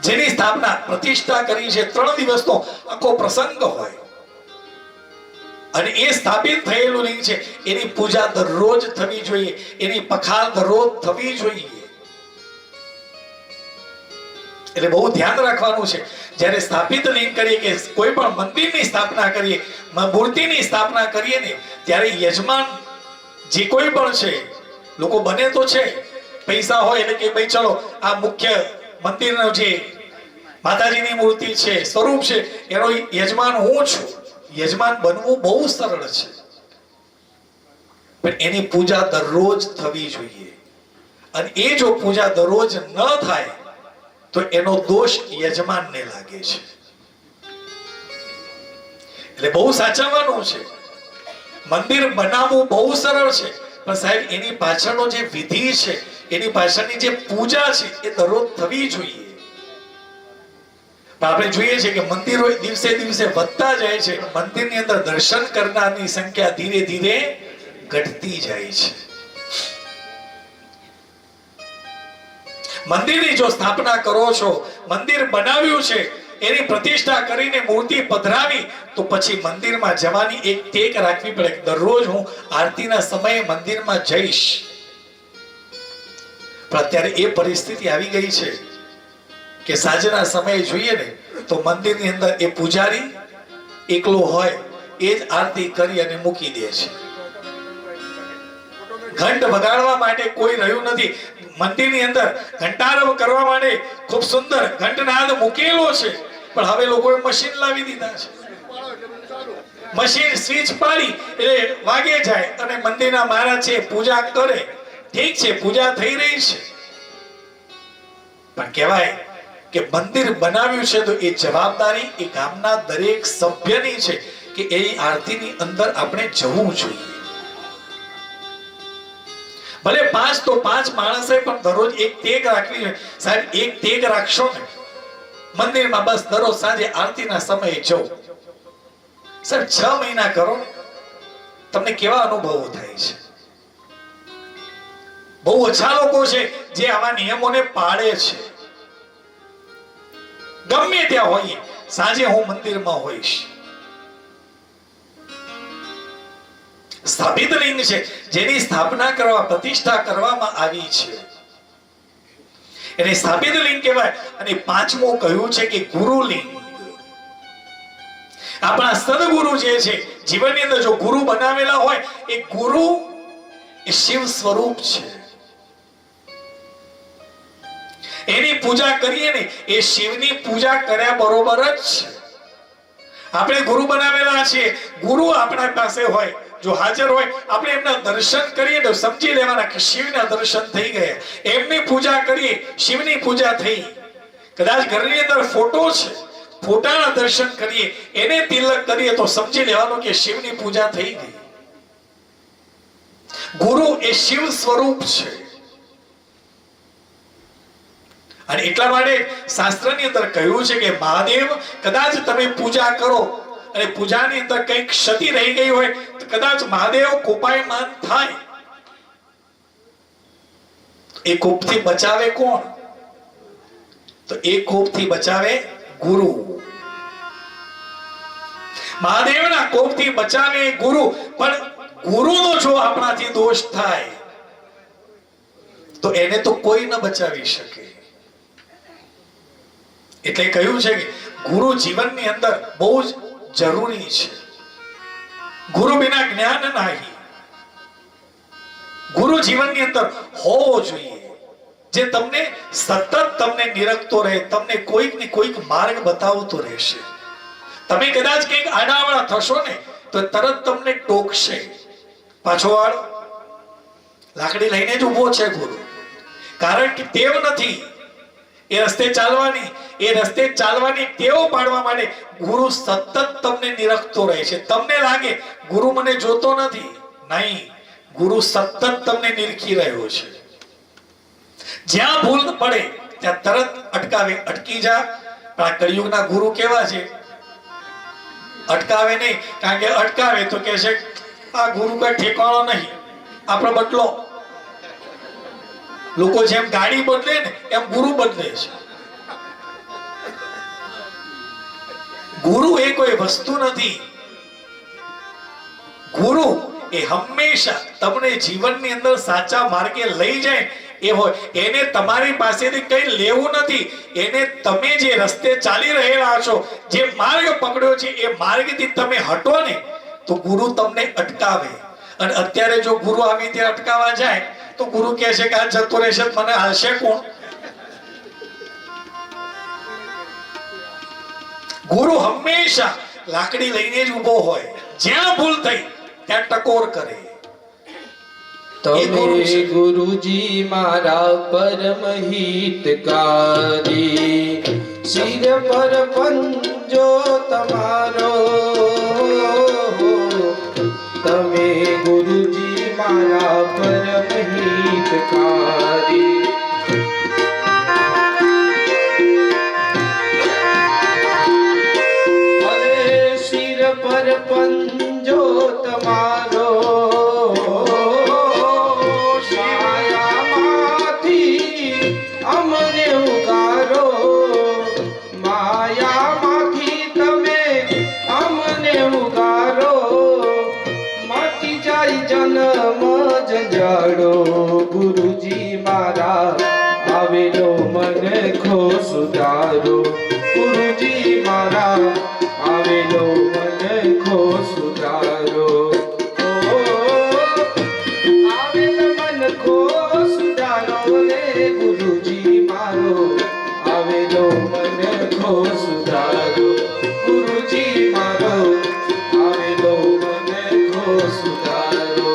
જેની સ્થાપના પ્રતિષ્ઠા કરી છે 3 દિવસનો આખો પ્રસંગ હોય અને એ સ્થાપિત થયેલું લિંગ છે એની પૂજા દરરોજ થવી જોઈએ, એની પખાલ દરરોજ થવી જોઈએ. એટલે બહુ ધ્યાન રાખવાનું છે જ્યારે સ્થાપિત લિંગ કરીએ કે કોઈ પણ મંદિરની સ્થાપના કરીએ, મૂર્તિની સ્થાપના કરીએ ને ત્યારે યજમાન જે કોઈ પણ છે, લોકો બને તો છે પૈસા હોય એટલે કે ભાઈ ચલો આ મુખ્ય મંદિરનો જે માતાજીની મૂર્તિ છે, સ્વરૂપ છે, એનો યજમાન હું છું. યજમાન બનવું બહુ સરળ છે, પણ એની પૂજા દરરોજ થવી જોઈએ. અને એ જો પૂજા દરરોજ ન થાય તો એનો દોષ યજમાનને લાગે છે. એટલે બહુ સાચવવાનું છે. મંદિર બનાવવું બહુ સરળ છે, પણ સાહેબ એની પાછળનો જે વિધિ છે, એની પાછળની જે પૂજા છે એ દરરોજ થવી જોઈએ. આપણે જોઈએ છે કે મંદિરો દિવસે દિવસે વધતા જાય છે, મંદિરની અંદર દર્શન કરનારની સંખ્યા ધીરે ધીરે ઘટતી જાય છે. મંદિરની જો સ્થાપના કરો છો, મંદિર બનાવ્યું છે, એની પ્રતિષ્ઠા કરીને મૂર્તિ પધરાવી તો પછી મંદિરમાં જવાની એક ટેક રાખવી પડે. દરરોજ હું આરતીના સમયે મંદિરમાં જઈશ, પણ અત્યારે એ પરિસ્થિતિ આવી ગઈ છે કે સાંજના સમયે જોઈએ ને તો મંદિરની અંદર એ પૂજારી એકલો હોય, એ જ આરતી કરી અને મૂકી દે છે. ઘંટ વગાડવા માટે કોઈ રહ્યું નથી. મંદિરની અંદર ઘંટારવ કરવા માટે ખૂબ સુંદર ઘંટનાદ મૂકેલો છે, પણ હવે લોકોએ મશીન લાવી દીધા છે. મશીન સ્વિચ પાડી એટલે વાગે જાય અને મંદિરના મહારાજ છે પૂજા કરે. ઠીક છે, પૂજા થઈ રહી છે, પણ કહેવાય કે મંદિર બનાવ્યું છે તો એ જવાબદારી એ ગામના દરેક સભ્યની છે કે એ આરતીની અંદર આપણે જવું જોઈએ. ભલે 5 તો 5 માણસે પણ દરરોજ એક ટેક રાખવી જોઈએ. સાહેબ એક ટેક રાખશો ને મંદિરમાં, બસ દરરોજ સાંજે આરતીના સમયે જવું. સાહેબ 6 મહિના કરો, તમને કેવા અનુભવો થાય છે. બહુ ઓછા લોકો છે જે આવા નિયમોને પાળે છે. ગમે ત્યાં હોઈએ, સાંજે હું મંદિરમાં હોઈશ. સ્થાપિત લિંગ છે જેની સ્થાપના કરવા, પ્રતિષ્ઠા કરવામાં આવી છે એને સ્થાપિત લિંગ કહેવાય. અને 5મું કહ્યું છે કે ગુરુ લિંગ. આપણા સદગુરુ જે છે, જીવનની અંદર જો ગુરુ બનાવેલા હોય, એ ગુરુ એ શિવ સ્વરૂપ છે. એની પૂજા કરીએ ને એ શિવની પૂજા કર્યા બરોબર જ છે. આપણે ગુરુ બનાવેલા છીએ, ગુરુ આપણા પાસે હોય, જો હાજર હોય, આપણે એમના દર્શન કરીએ તો સમજી લેવાના કે શિવના દર્શન થઈ ગયા. એમની પૂજા કરીએ, શિવની પૂજા થઈ. કદાચ ઘરની અંદર ફોટો છે, ફોટાના દર્શન કરીએ, એને તિલક કરીએ તો સમજી લેવાનું કે શિવની પૂજા થઈ ગઈ. ગુરુ એ શિવ સ્વરૂપ છે. અને એટલા માટે શાસ્ત્રની અંદર કહ્યું છે કે મહાદેવ કદાચ તમે પૂજા કરો અને પૂજાની અંદર કંઈક ક્ષતિ રહી ગઈ હોય તો કદાચ મહાદેવ કોપાયમાન થાય. એ કોપથી બચાવે કોણ? તો એ કોપથી બચાવે ગુરુ. મહાદેવના કોપથી બચાવે ગુરુ. પણ ગુરુનો જો આપણાથી દોષ થાય તો એને તો કોઈ ન બચાવી શકે. એટલે કહ્યું છે કે ગુરુ જીવનની અંદર બહુ જ જરૂરી છે. ગુરુ વિના જ્ઞાન નહીં. ગુરુ જીવનની અંદર હોવો જોઈએ, જે તમને સતત તમને નિરખતો રહે, તમને કોઈક ને કોઈક માર્ગ બતાવતો રહેશે. તમે કદાચ કંઈક આડાવડા થશો ને તો તરત તમને ટોકશે. પાછો વાળો લાકડી લઈને જ ઉભો છે ગુરુ, કારણ કે ટેવ નથી એ રસ્તે ચાલવાની. એ રસ્તે ચાલવાની ટેવ પાડવા માટે ગુરુ સતત તમને નિરખતો રહે છે. તમને લાગે ગુરુ મને જોતો નથી, નહીં, ગુરુ સતત તમને નિરખી રહ્યો છે. જ્યાં ભૂલ પડે ત્યાં તરત અટકાવે, અટકી જા. આ કળિયુગના ગુરુ કેવા છે? અટકાવે નહીં, કારણ કે અટકાવે તો કહે છે આ ગુરુ કઈ ઠેકાણો નહીં, આપણો બદલો. લોકો જેમ ગાડી બદલે ને એમ ગુરુ બદલે છે. ગુરુ એ કોઈ વસ્તુ નથી. ગુરુ એ હંમેશા તમને જીવનની અંદર સાચા માર્ગે લઈ જાય એ હોય. એને તમારી પાસેથી કઈ લેવું નથી. એને તમે જે રસ્તે ચાલી રહેલા છો, જે માર્ગ પકડ્યો છે, એ માર્ગથી તમે હટો ને તો ગુરુ તમને અટકાવે. અને અત્યારે જો ગુરુ આવી ત્યાં અટકાવવા જાય તો ગુરુ કહે છે કે આ જતો રહેશે, મને હાલશે કોણ? ગુરુ હંમેશા લાકડી લઈને જ ઉભો હોય. જ્યાં ભૂલ થઈ ત્યાં ટકોર કરે. તમે ગુરુજી મારા પરમ હિતકારી, શિર પર પંજો તમારો. તમે ગુરુજી મારા પરમ હિતકારી. અરે શિર પર પંજો તમારો, અમને ઉગારો. માયામાંથી તમે અમને ઉગારો. મટી જાય જન્મ જંજાડો. ગુરુજી મારા આવેલો મને ખો સુધારો. ગુરુજી મારા આવેલો મને ખો સુધારો. આવેલો મન ખો સુધારો રે ગુરુજી મારો. આવેલો મને ખો સુધારો. ગુરુજી મારો આવેલો મને ખો સુધારો.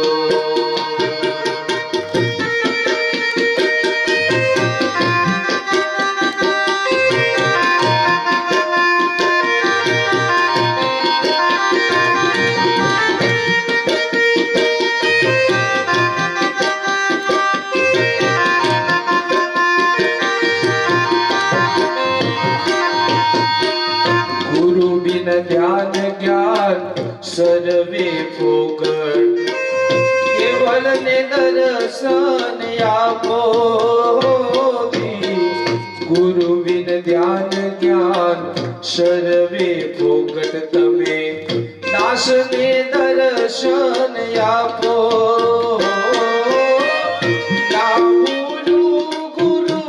ગુરુ બિન ધ્યાન જ્ઞાન સર્વે ફોગટ. કેવલ ને દર્શન આપો. ગુરુ બિન ધ્યાન જ્ઞાન સર્વે ફોગટ. તમે દાસ ને દર્શન આપો. ના ભૂલું ગુરુ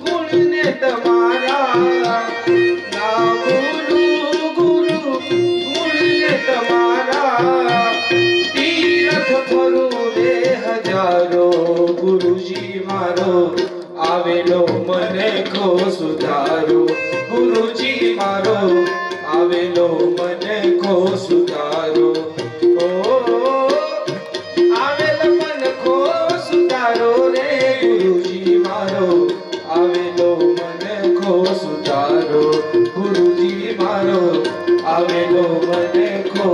ગુણ ને તમારા. ના ભૂલું ગુરુ ગુણ ને તમારા. તીર્થ ફરું રે હજારો. ગુરુજી મારો આવેલો મને ખો સુધારો. ગુરુજી મારો આવેલો મને ખો સુધારો. આવેલો મન ખો સુધારો રે ગુરુજી મારો. આવેલો મને ખો સુધારો. ગુરુજી મારો આવેલો મને ખો.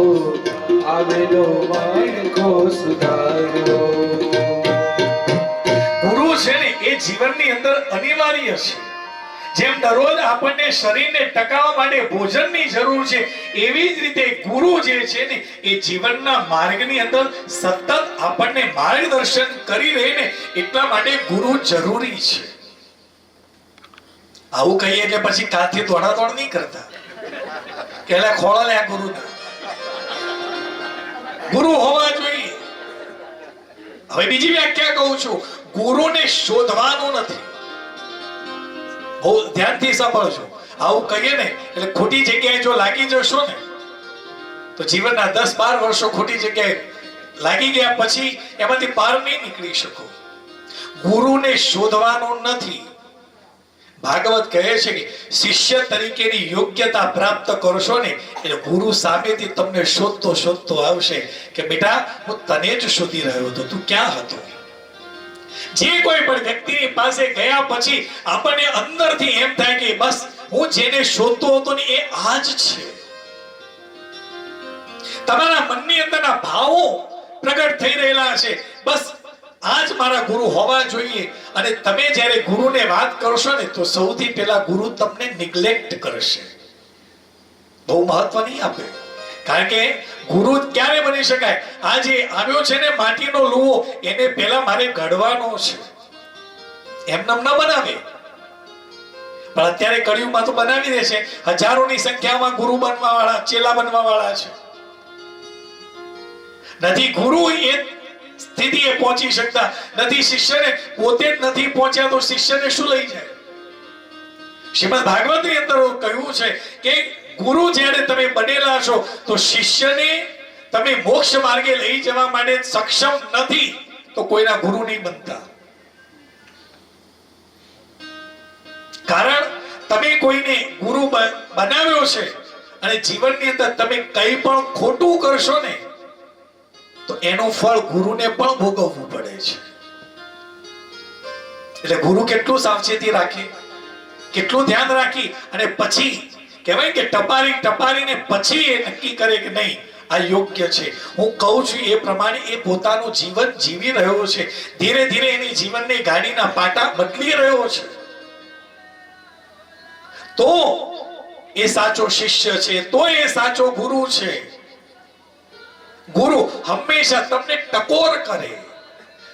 આવેલો મને ખો સુધારો. ગુરુ છે ને એ જીવનની અંદર અનિવાર્ય છે. જેમ દરરોજ આપણને શરીરને ટકાવવા માટે ભોજનની જરૂર છે, એવી જ રીતે ગુરુ જે છે ને એ જીવનના માર્ગની અંદર સતત આપણને માર્ગદર્શન કરી રહે ને, એટલા માટે ગુરુ જરૂરી છે. આવું કહીએ એટલે પછી કાંથી દોડાદોડ નહીં કરતા કે એલા ખોળા લે આ ગુરુના. ગુરુ હોવા જોઈએ. હવે બીજી વ્યાખ્યા કહું છું, ગુરુને શોધવાનું નથી. બહુ ધ્યાનથી સાંભળજો. આવું કહીએ ને એટલે ખોટી જગ્યાએ જો લાગી જશો ને તો જીવનના 10-12 વર્ષો ખોટી જગ્યાએ લાગી ગયા પછી એમાંથી બહાર નહીં નીકળી શકો. ગુરુને શોધવાનું નથી. ભાગવત કહે છે કે શિષ્ય તરીકેની યોગ્યતા પ્રાપ્ત કરશો ને એટલે ગુરુ સામેથી તમને શોધતો શોધતો આવશે કે બેટા હું તને જ શોધી રહ્યો હતો, તું ક્યાં હતો. જે કોઈ પણ વ્યક્તિની પાસે ગયા પછી આપણને અંદરથી એમ થાય કે બસ હું જેને શોધતો હતો ને એ આ જ છે. તમારા મનની અંદરના ભાવો પ્રગટ થઈ રહેલા છે, બસ આજ મારા ગુરુ હોવા જોઈએ. અને તમે જ્યારે ગુરુને વાત કરશો ને તો સૌથી પહેલા ગુરુ તમને નિગ્લેક્ટ કરશે, બહુ મહત્વ નહીં આપે. કારણ કે ગુરુ ક્યારે બની શકાય? આ જે આવ્યો છે ને માટીનો લુવો, એને પહેલા મારે ઘડવાનો છે, એમનેમ ન બનાવે. પણ અત્યારે કળિયુગમાં તો બનાવી દે છે. હજારોની સંખ્યામાં ગુરુ બનવા વાળા, ચેલા બનવા વાળા છે. નથી ગુરુ એ સ્થિતિએ પહોંચી શકતા, નથી શિષ્યને પોતે જ નથી પહોંચ્યા તો શિષ્યને શું લઈ જાય? શ્રીમદ ભાગવતની અંદર કહ્યું છે કે ગુરુ જ્યારે તમે બનેલા છો તો શિષ્યને તમે મોક્ષ માર્ગે લઈ જવા માટે સક્ષમ નથી તો કોઈના ગુરુ નહીં બનતા. કારણ તમે કોઈને ગુરુ બનાવ્યો છે અને જીવનની અંદર તમે કંઈ પણ ખોટું કરશો ને તો એનું ફળ ગુરુને પણ ભોગવવું પડે છે. એટલે ગુરુ કેટલું સાવચેતી રાખે, કેટલું ધ્યાન રાખી અને પછી કહેવાય કે ટપારીને પછી એ નક્કી કરે કે નહીં આ યોગ્ય છે, હું કહું છું એ પ્રમાણે એ પોતાનું જીવન જીવી રહ્યો છે. ધીરે ધીરે એની જીવનની ગાડીના પાટા બદલી રહ્યો છે. તો એ સાચો શિષ્ય છે, તો એ સાચો ગુરુ છે. ગુરુ હંમેશા તમને ટકોર કરે.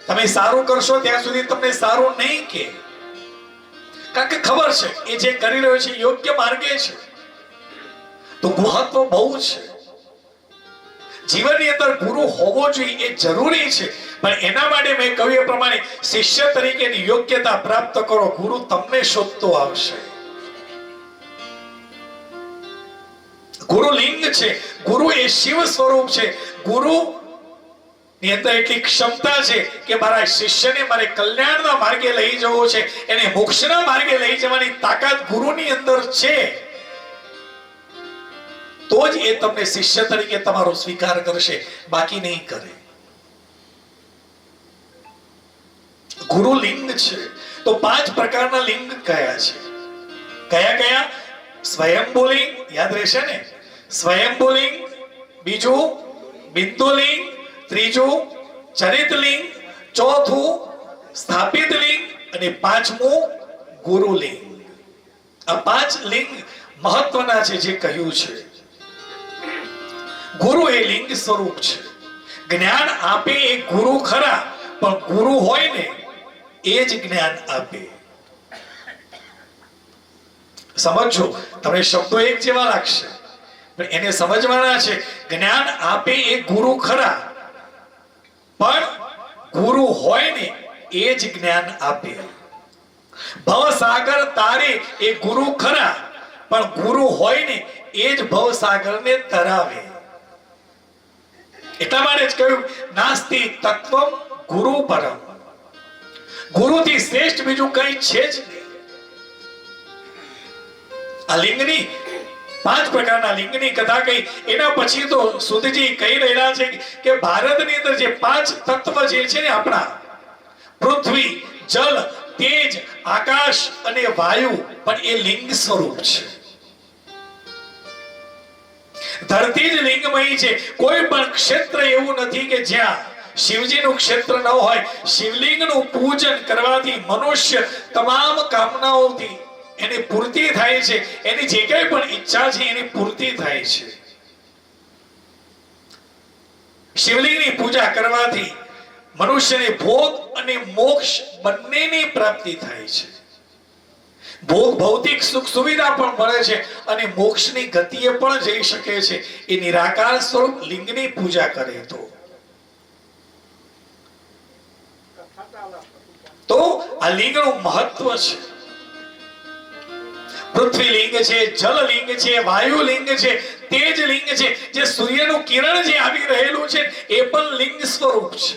તમે સારું કરશો ત્યાં સુધી તમને સારું નહીં કે, કારણ કે ખબર છે એ જે કરી રહ્યો છે યોગ્ય માર્ગે છે. તો મહત્વ બહુ છે. જીવનની અંદર ગુરુ હોવો જોઈએ એ જરૂરી છે, પણ એના માટે મેં કહ્યું એ પ્રમાણે શિષ્ય તરીકેની યોગ્યતા પ્રાપ્ત કરો. ગુરુ તમને શોધતો આવશે. ગુરુ લિંગ છે, ગુરુ એ શિવ સ્વરૂપ છે. ગુરુ ની અંદર એટલી ક્ષમતા છે કે મારા શિષ્યને મારે કલ્યાણના માર્ગે લઈ જવો છે, એને મોક્ષના માર્ગે લઈ જવાની તાકાત ગુરુની અંદર છે. તો જ એ તમને શિષ્ય તરીકે તમારો સ્વીકાર કરશે, બાકી નહીં કરે. ગુરુ લિંગ છે. તો 5 પ્રકારના લિંગ કયા છે? કયા કયા? સ્વયંભૂ લિંગ યાદ રહેશે ને? સ્વયંભૂ લિંગ, બીજું બિંદુ લિંગ, ત્રીજું ચરિત લિંગ, ચોથું સ્થાપિત લિંગ અને 5મું ગુરુ લિંગ. આ 5 લિંગ મહત્વના છે જે કહ્યું છે. ગુરુ એ લિંગ સ્વરૂપ છે. જ્ઞાન આપે એ ગુરુ ખરા, પણ ગુરુ હોય ને એ જ જ્ઞાન આપે. સમજો, તમને શબ્દો એક જેવા લાગશે પણ એને સમજવાના છે. જ્ઞાન આપે એ ગુરુ ખરા, પણ ગુરુ હોય ને એ જ જ્ઞાન આપે. ભવસાગર તારે એ ગુરુ ખરા, પણ ગુરુ હોય ને એ જ ભવસાગરને તરાવે. એટલા માટે જ કહ્યું નાસ્તિ તત્વમ ગુરુ પરમ. ગુરુથી શ્રેષ્ઠ બીજું કઈ છે જ નહીં. આ લિંગની 5 પ્રકારના લિંગની કથા કહી. એના પછી તો સુધજી કહી રહ્યા છે કે ભારતની અંદર જે 5 તત્વ જે છે ને આપણા, પૃથ્વી, જલ, તેજ, આકાશ અને વાયુ, પણ એ લિંગ સ્વરૂપ છે. ધરતી જ લિંગમય છે. કોઈ પણ ક્ષેત્ર એવું નથી કે જ્યાં શિવજીનું ક્ષેત્ર ન હોય. શિવલિંગનું પૂજન કરવાથી મનુષ્ય તમામ કામનાઓથી એની પૂર્તિ થાય છે, એની જે કંઈ પણ ઈચ્છા છે એની પૂર્તિ થાય છે. શિવલિંગની પૂજા કરવાથી મનુષ્યને ભોગ અને મોક્ષ બંનેની પ્રાપ્તિ થાય છે. ભોગ ભૌતિક સુખ સુવિધા પણ મળે છે અને મોક્ષની ગતિએ પણ જઈ શકે છે એ નિરાકાર સ્વરૂપ લિંગની પૂજા કરે તો આ લિંગનું મહત્વ છે. પૃથ્વી લિંગ છે, જલ લિંગ છે, વાયુ લિંગ છે, તેજ લિંગ છે, જે સૂર્યનું કિરણ જે આવી રહેલું છે એ પણ લિંગ સ્વરૂપ છે.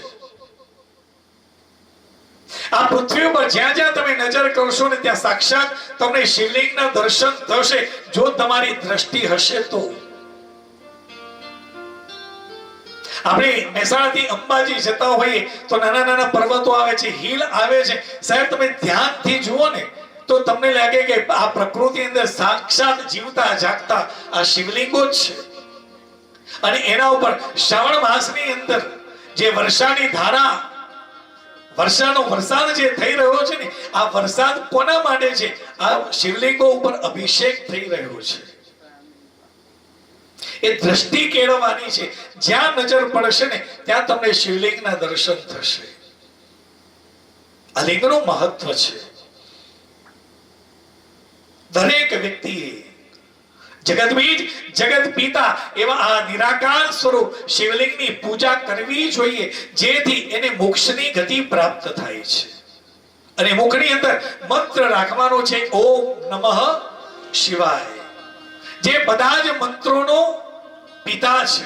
આ પૃથ્વી ઉપર જ્યાં જ્યાં તમે નજર કરશો ને ત્યાં સાક્ષાત તમને શિવલિંગના દર્શન થશે, જો તમારી દ્રષ્ટિ હશે તો. આપણે મહેસાણાથી અંબાજી જતા હોઈએ તો નાના નાના પર્વતો આવે છે, હિલ આવે છે. સાહેબ તમે ધ્યાનથી જુઓ ને તો તમને લાગે કે આ પ્રકૃતિ અંદર સાક્ષાત જીવતા જાગતા આ શિવલિંગો જ છે. અને એના ઉપર શ્રાવણ માસની અંદર જે વર્ષાની ધારા, વર્ષાનો વરસાદ જે થઈ રહ્યો છે ને, આ વરસાદ કોના માટે છે? આ શિવલિંગો ઉપર અભિષેક થઈ રહ્યો છે. એ દ્રષ્ટિ કેળવવાની છે. જ્યાં નજર પડશે ને ત્યાં તમને શિવલિંગના દર્શન થશે. આ લિંગનું મહત્વ છે. દરેક વ્યક્તિએ જગતબીજ જગત પિતા એવા આ નિરાકાર સ્વરૂપ શિવલિંગની પૂજા કરવી જોઈએ, જેથી એને મોક્ષની ગતિ પ્રાપ્ત થાય છે. અને મુખની અંદર મંત્ર રાખવાનો છે ઓમ નમઃ શિવાય, જે બધા જ મંત્રોનો પિતા છે.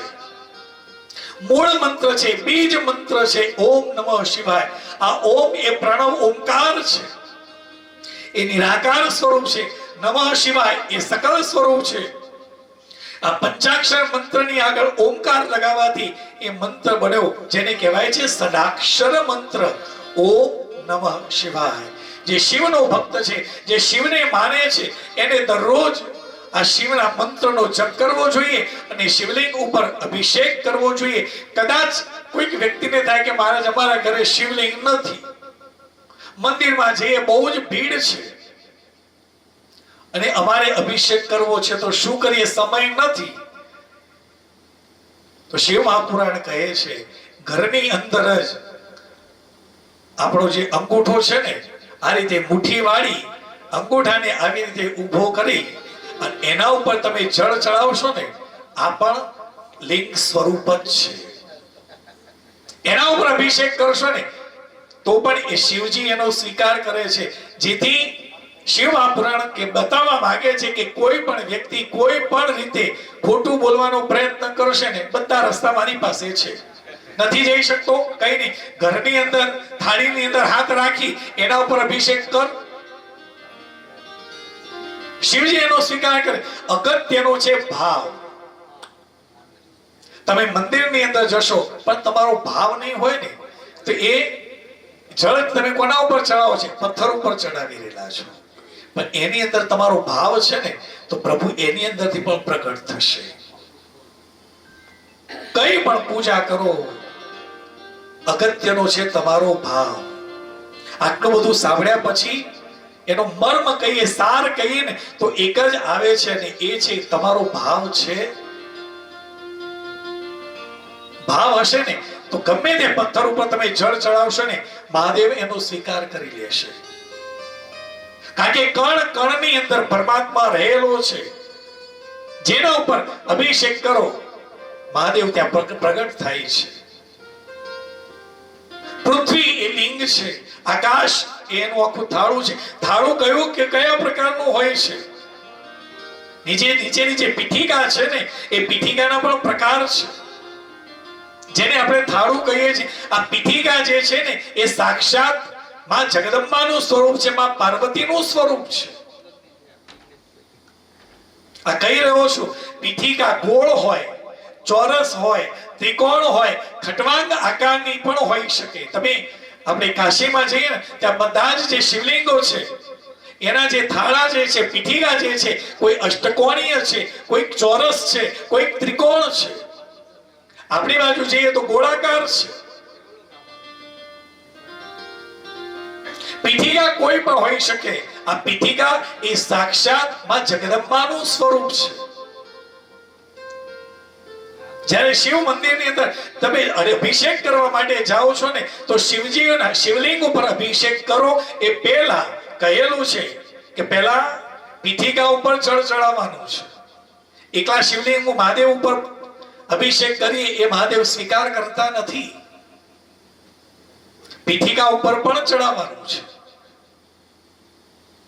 મૂળ મંત્ર છે, બીજ મંત્ર છે ઓમ નમઃ શિવાય. આ ઓમ એ પ્રણવ ઓમકાર છે, એ નિરાકાર સ્વરૂપ છે. નમઃ શિવાય એ સકલ સ્વરૂપ છે. આ પંચાક્ષર મંત્રની આગળ ઓમકાર લગાવવાથી એ મંત્ર બન્યો, જેને કહેવાય છે સદાક્ષર મંત્ર ઓમ નમઃ શિવાય. જે શિવનો ભક્ત છે, જે શિવને માને છે, એને દરરોજ આ શિવના મંત્રનો જપ કરવો જોઈએ અને શિવલિંગ ઉપર અભિષેક કરવો જોઈએ. કદાચ કોઈક વ્યક્તિને થાય કે મહારાજ અમારા ઘરે શિવલિંગ નથી, મંદિરમાં જઈએ બહુ જ ભીડ છે અને અમારે અભિષેક કરવો છે તો શું કરીએ, સમય નથી. તો શિવ મહાપુરાણ કહે છે ઘરની અંદર જ આપણો જે અંગૂઠો છે ને, આ રીતે મુઠ્ઠી વાળી અંગૂઠાને આવી રીતે ઊભો કરી અને એના ઉપર તમે જળ ચડાવશો ને, આ પણ લિંગ સ્વરૂપ જ છે. એના ઉપર અભિષેક કરશો ને તો પણ એ શિવજી એનો સ્વીકાર કરે છે. જેથી શિવ મહાપુરાણ કે બતાવવા માંગે છે કે કોઈ પણ વ્યક્તિ કોઈ પણ રીતે ખોટું બોલવાનો પ્રયત્ન કરશે ને, બધા રસ્તા મારી પાસે છે. નથી જઈ શકતો, કઈ નહીં, ઘરની અંદર થાળીની અંદર હાથ રાખી એના ઉપર અભિષેક કર, શિવજી એનો સ્વીકાર કરે. અગત્યનો છે ભાવ. તમે મંદિરની અંદર જશો પણ તમારો ભાવ નહીં હોય ને તો એ જળ તમે કોના ઉપર ચડાવો છો? પથ્થર ઉપર ચડાવી રહેલા છો. પણ એની અંદર તમારો ભાવ છે ને તો પ્રભુ એની અંદરથી પણ પ્રગટ થશે. કઈ પણ પૂજા કરો, અગત્યનો છે તમારો ભાવ. આટલું બધું સાંભળ્યા પછી એનો મર્મ કહીએ, સાર કહીએ ને તો એક જ આવે છે અને એ છે તમારો ભાવ છે. ભાવ હશે ને તો ગમે તે પથ્થર ઉપર તમે જળ ચડાવશો ને, મહાદેવ એનો સ્વીકાર કરી લેશે. કારણ કે કણ કણની અંદર પરમાત્મા રહેલો છે. જેના ઉપર અભિષેક કરો મહાદેવ ત્યાં પ્રગટ થાય છે. પૃથ્વી એ લિંગ છે, આકાશ એનું આખું થાળું છે. થાળું કયું કે કયા પ્રકારનું હોય છે? નીચેની જે પીઠિકા છે ને એ પીઠિકાના પણ પ્રકાર છે, જેને આપણે થાળું કહીએ છીએ. આ પીઠિકા જે છે ને એ સાક્ષાત માં જગદંબાનું સ્વરૂપ છે, માં પાર્વતીનું સ્વરૂપ છે. આ કહી રહ્યો છું, પીઠિકા ગોળ હોય, ચોરસ હોય, ત્રિકોણ હોય, ખટવાંગ આકારની પણ હોઈ શકે. તમે આપણે કાશીમાં જઈએ ને ત્યાં બધા જ જે શિવલિંગો છે એના જે થાળા જે છે, પીઠિકા જે છે, કોઈ અષ્ટકોણીય છે, કોઈ ચોરસ છે, કોઈ ત્રિકોણ છે. આપણી બાજુ જઈએ તો ગોળાકાર છે. પીઠિકા કોઈ પણ હોઈ શકે. આ પીઠિકા એ સાક્ષાત માં જગદંબાનું સ્વરૂપ છે. જ્યારે શિવ મંદિરની અંદર તમે અભિષેક કરવા માટે જાઓ છો ને, તો શિવજીના શિવલિંગ ઉપર અભિષેક કરો એ પહેલા કહેલું છે કે પહેલા પીઠિકા ઉપર જળ ચડાવવાનું છે. એકલા શિવલિંગ મહાદેવ ઉપર અભિષેક કરીએ એ મહાદેવ સ્વીકાર કરતા નથી. પીઠિકા ઉપર પણ ચડાવવાનું છે.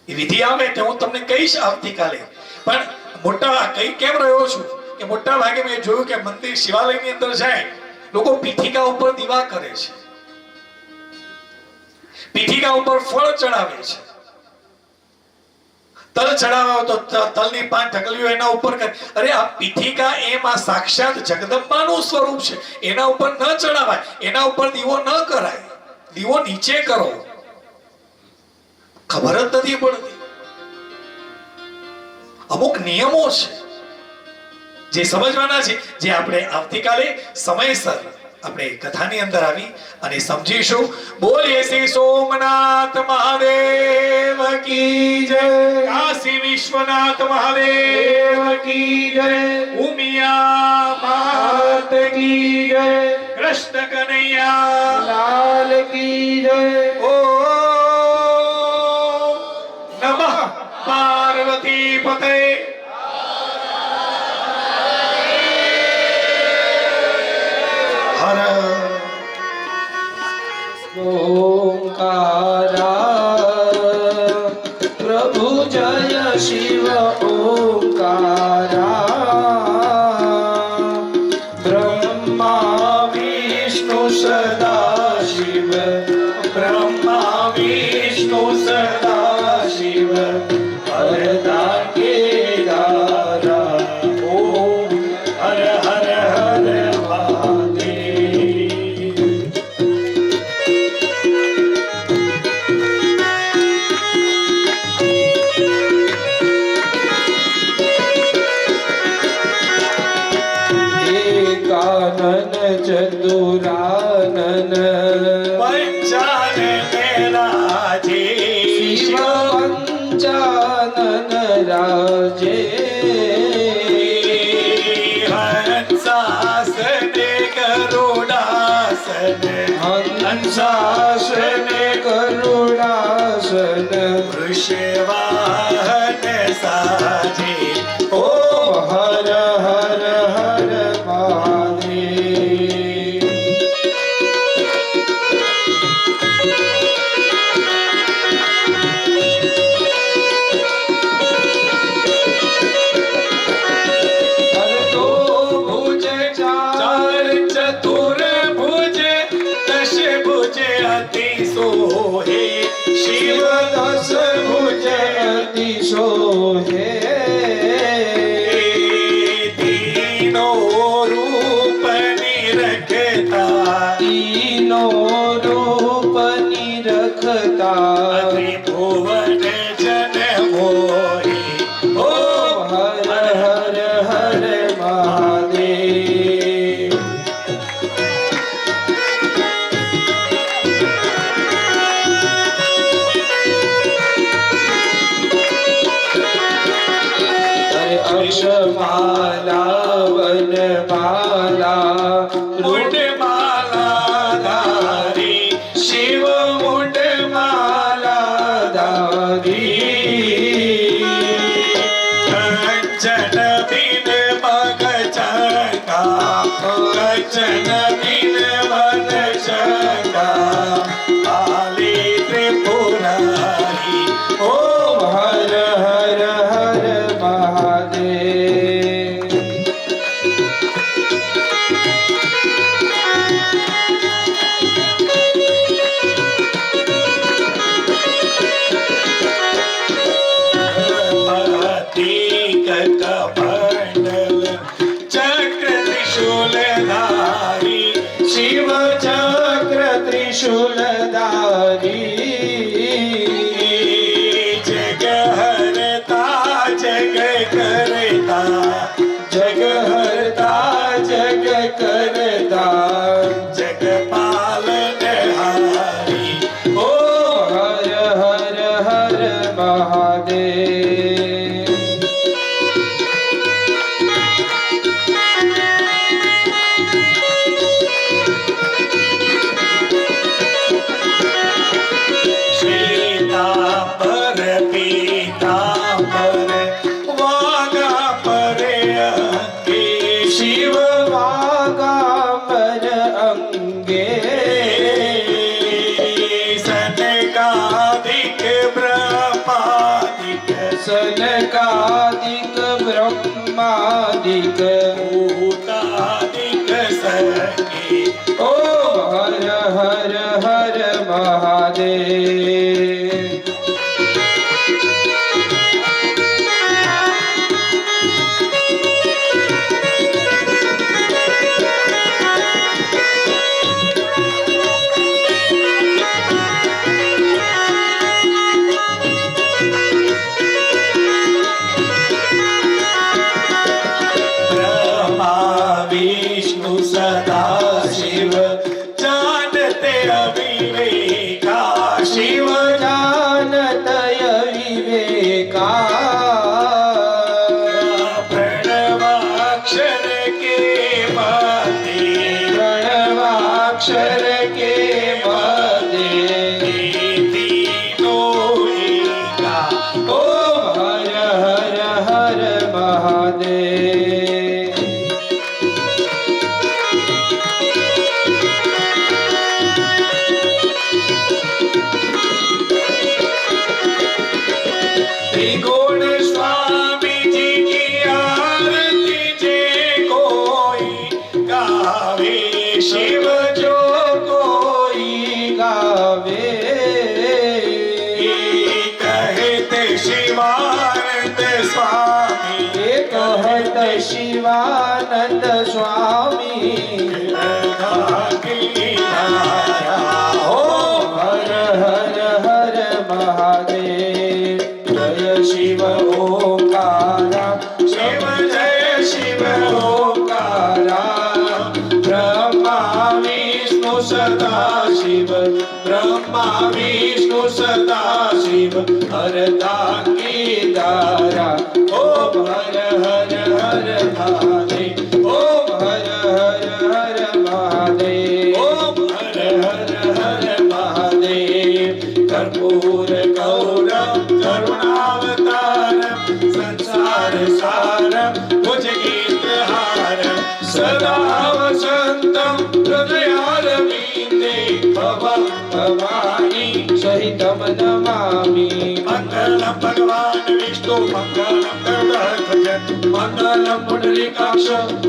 એ વિધિ આવે તો હું તમને કહીશ આવતીકાલે. પણ મોટા કઈ કેમ રહ્યો છું કે મોટા ભાગે મેં જોયું કે મંદિર શિવાલયની અંદર જાય, લોકો પીઠિકા ઉપર દીવા કરે છે, પીઠિકા ઉપર ફળ ચડાવે છે, તલ ચડાવે તો તલની 5 ઢગલીઓ એના ઉપર કરે. અરે આ પીઠિકા એમ આ સાક્ષાત જગદંબાનું સ્વરૂપ છે, એના ઉપર ન ચડાવાય, એના ઉપર દીવો ન કરાય, દીવો નીચે કરો. ખબર જ નથી પડતી. અમુક નિયમો છે જે સમજવાના છે, જે આપણે આવતીકાલે સમયસર આપણે કથાની અંદર આવી અને સમજીશું. બોલીએ શ્રી સોમનાથ મહાદેવ કી જય, કાશી વિશ્વનાથ મહાદેવ કી જય, ઉમિયા માત કી જય, કૃષ્ણ કનૈયા લાલ કી જય. ઓ નમઃ પાર્વતી પતે. હર ઓંકારા પ્રભુ જય શિવ ઓંકારા બ્રહ્મા વિષ્ણુ સદા શિવ બ્રહ્મા વિષ્ણુ સદા શિવ હરદા કેદારા ઓમ હર હર હર મહાદેવ. એકાનન ચતુરાનન પંચાનન રાજે શિવ પંચાનન રાજે હંસાસન કરુણાસન હંસાસન કરુણાસન વૃષવાહન સાજે. ઓમ હર હર હર મહાદેવ. હરતો ભુજ ચાર ચતુર ભુજ દશ ભુજ અતિ સોહે. શિવ દસ ભુજ અતિ શોભે. તીનો રૂપ નિરખતા તીનો રૂપ નિરખતા ત્રિભુવન જન મોહે. ઓમ હર હર હર મહાદેવ. અક્ષમાલા વનમાલા મુંડમાલા ધારી શિવ મુંડમાલા ધારી. કંચન બિન મગ ચંગા, કંચન બિન મગ ચંગા, આલી ત્રિપુરારી. ઓમ હર હર હર મહાદેવ. પ્રતિક કમંડલ ચક્ર ત્રિશૂલ ધારી. શિવ ચક્ર ત્રિશૂલધારી. જગ હરતા જગ કરતા, જગ હરતા જગ કરતા જગ પાલન હારી. ઓમ હર હર હર મહા ભૂતાદિક ભૂતાદિક સંગી ઓમ હર હર હર મહાદેવ विष्णु सदा शिव जानते अविवेका શિવ જાનતય વિવેકા प्रणवाक्षर के मते પ્રણવાક્ષર કે મધ્ય तीनों एका ઓમ હર હર હર મહાદેવ त्रिगुण स्वामी जी की आरती जे कोई गावे शिव जो कोई ગાવે कहते शिवानंद स्वामी એ કહત શિવાનંદ સ્વામી ઓમ હર હર હર મહાદેવ જય શિવ ઓંકારા शिव जय शिव ઓંકારા બ્રહ્મા વિષ્ણુ સદા શિવ બ્રહ્મા વિષ્ણુ સદા શિવ હરતા કેદારા ઓમ હર હર હર મહાદેવ ઓમ હર હર હર મહાદેવ ओम हर હર હર મહાદેવ કર્પૂર ગૌરમ करुणावतारम संसार सारम भुज गीत हारम સદા વસંતમ હૃદયારવિંદે ભવં ભવાની સહિતમ નમામિ मंगलम भगवान विष्णु मंगलम गरुड़ध्वज મંગલમ પુંડરીકાક્ષ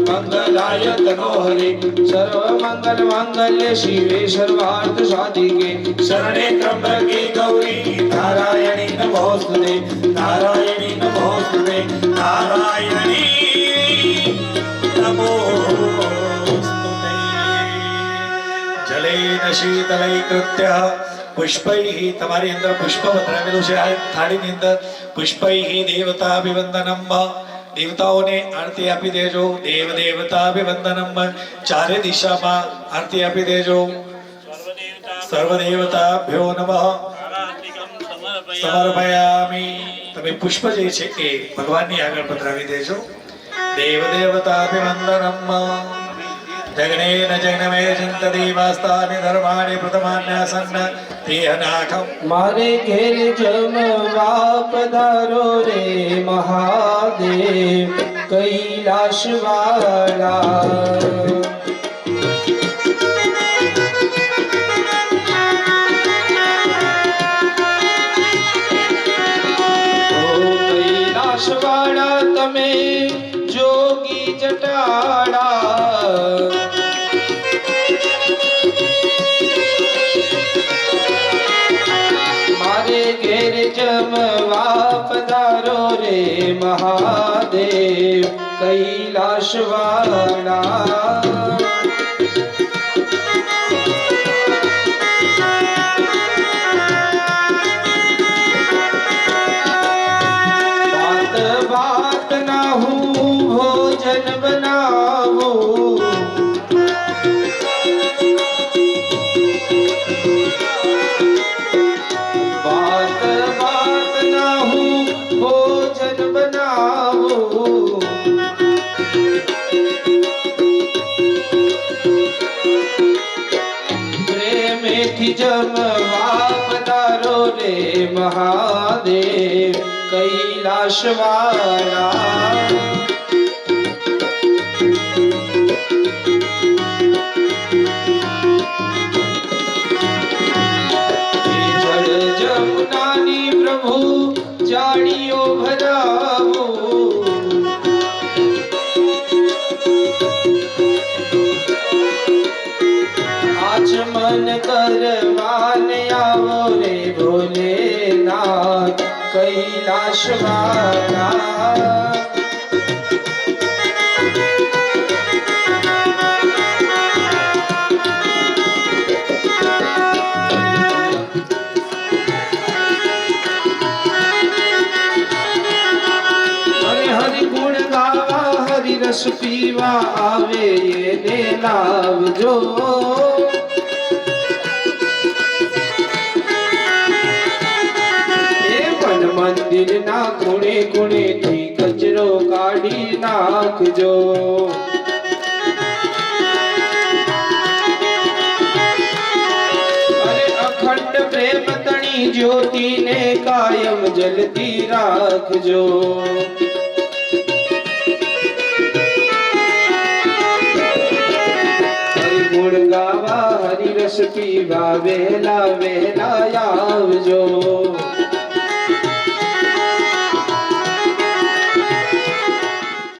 મંગલાય તનોહરે સર્વમંગલ માંગલ્ય શિવે સર્વાર્થ સાધિકે शरणे त्र्यंबके गौरी नारायणी नमोस्तुते नारायणी नमोस्तुते नारायणी नमोस्तुते जलेन शीतलैकृत्य पुष्पैः તમારી અંદર પુષ્પ પધરાવેલું છે આ થાળીની અંદર પુષ્પૈः દેવતાભિવંદનમ દેવતાઓને આરતી આપી દેજો દેવ દેવતાભિવંદનમ ચારે દિશામાં આરતી આપી દેજો સર્વદેવતાભ્યો નમઃ સમર્પયામિ તમે પુષ્પ જે છે એ ભગવાનની આગળ પધરાવી દેજો દેવ દેવતાભિવંદનમ જગનેન જગનમે ચિંત દેવાસ્તાનિ ધર્માણિ પ્રથમાન્યાસન્ન તેહનાખમ મારે ઘેર જમવા પધારો રે મહાદેવ કૈલાશ વાળા કૈલાશવાળા તમે જોગી જટાડા મારે ઘેર જમવા પધારો રે મહાદેવ કૈલાશવાળા बात ना हूँ भोजन बनाऊं बात बात ना हूँ भोजन बनाऊं પ્રેમેથી જમવા પધારો રે મહાદેવ કૈલાશવાળા જળ જમુનાની પ્રભુ જાણીઓ ભરાવું વસવાતા રસ પીવા આવે એને લાવજો એ વન મંદિર ના ખૂણે ખૂણે થી કચરો કાઢી નાખજો અરે અખંડ પ્રેમ તણી જ્યોતિ ને કાયમ જલતી રાખજો ગુણ ગાવા હરિ રસ પીવા વેલા વેલા આવજો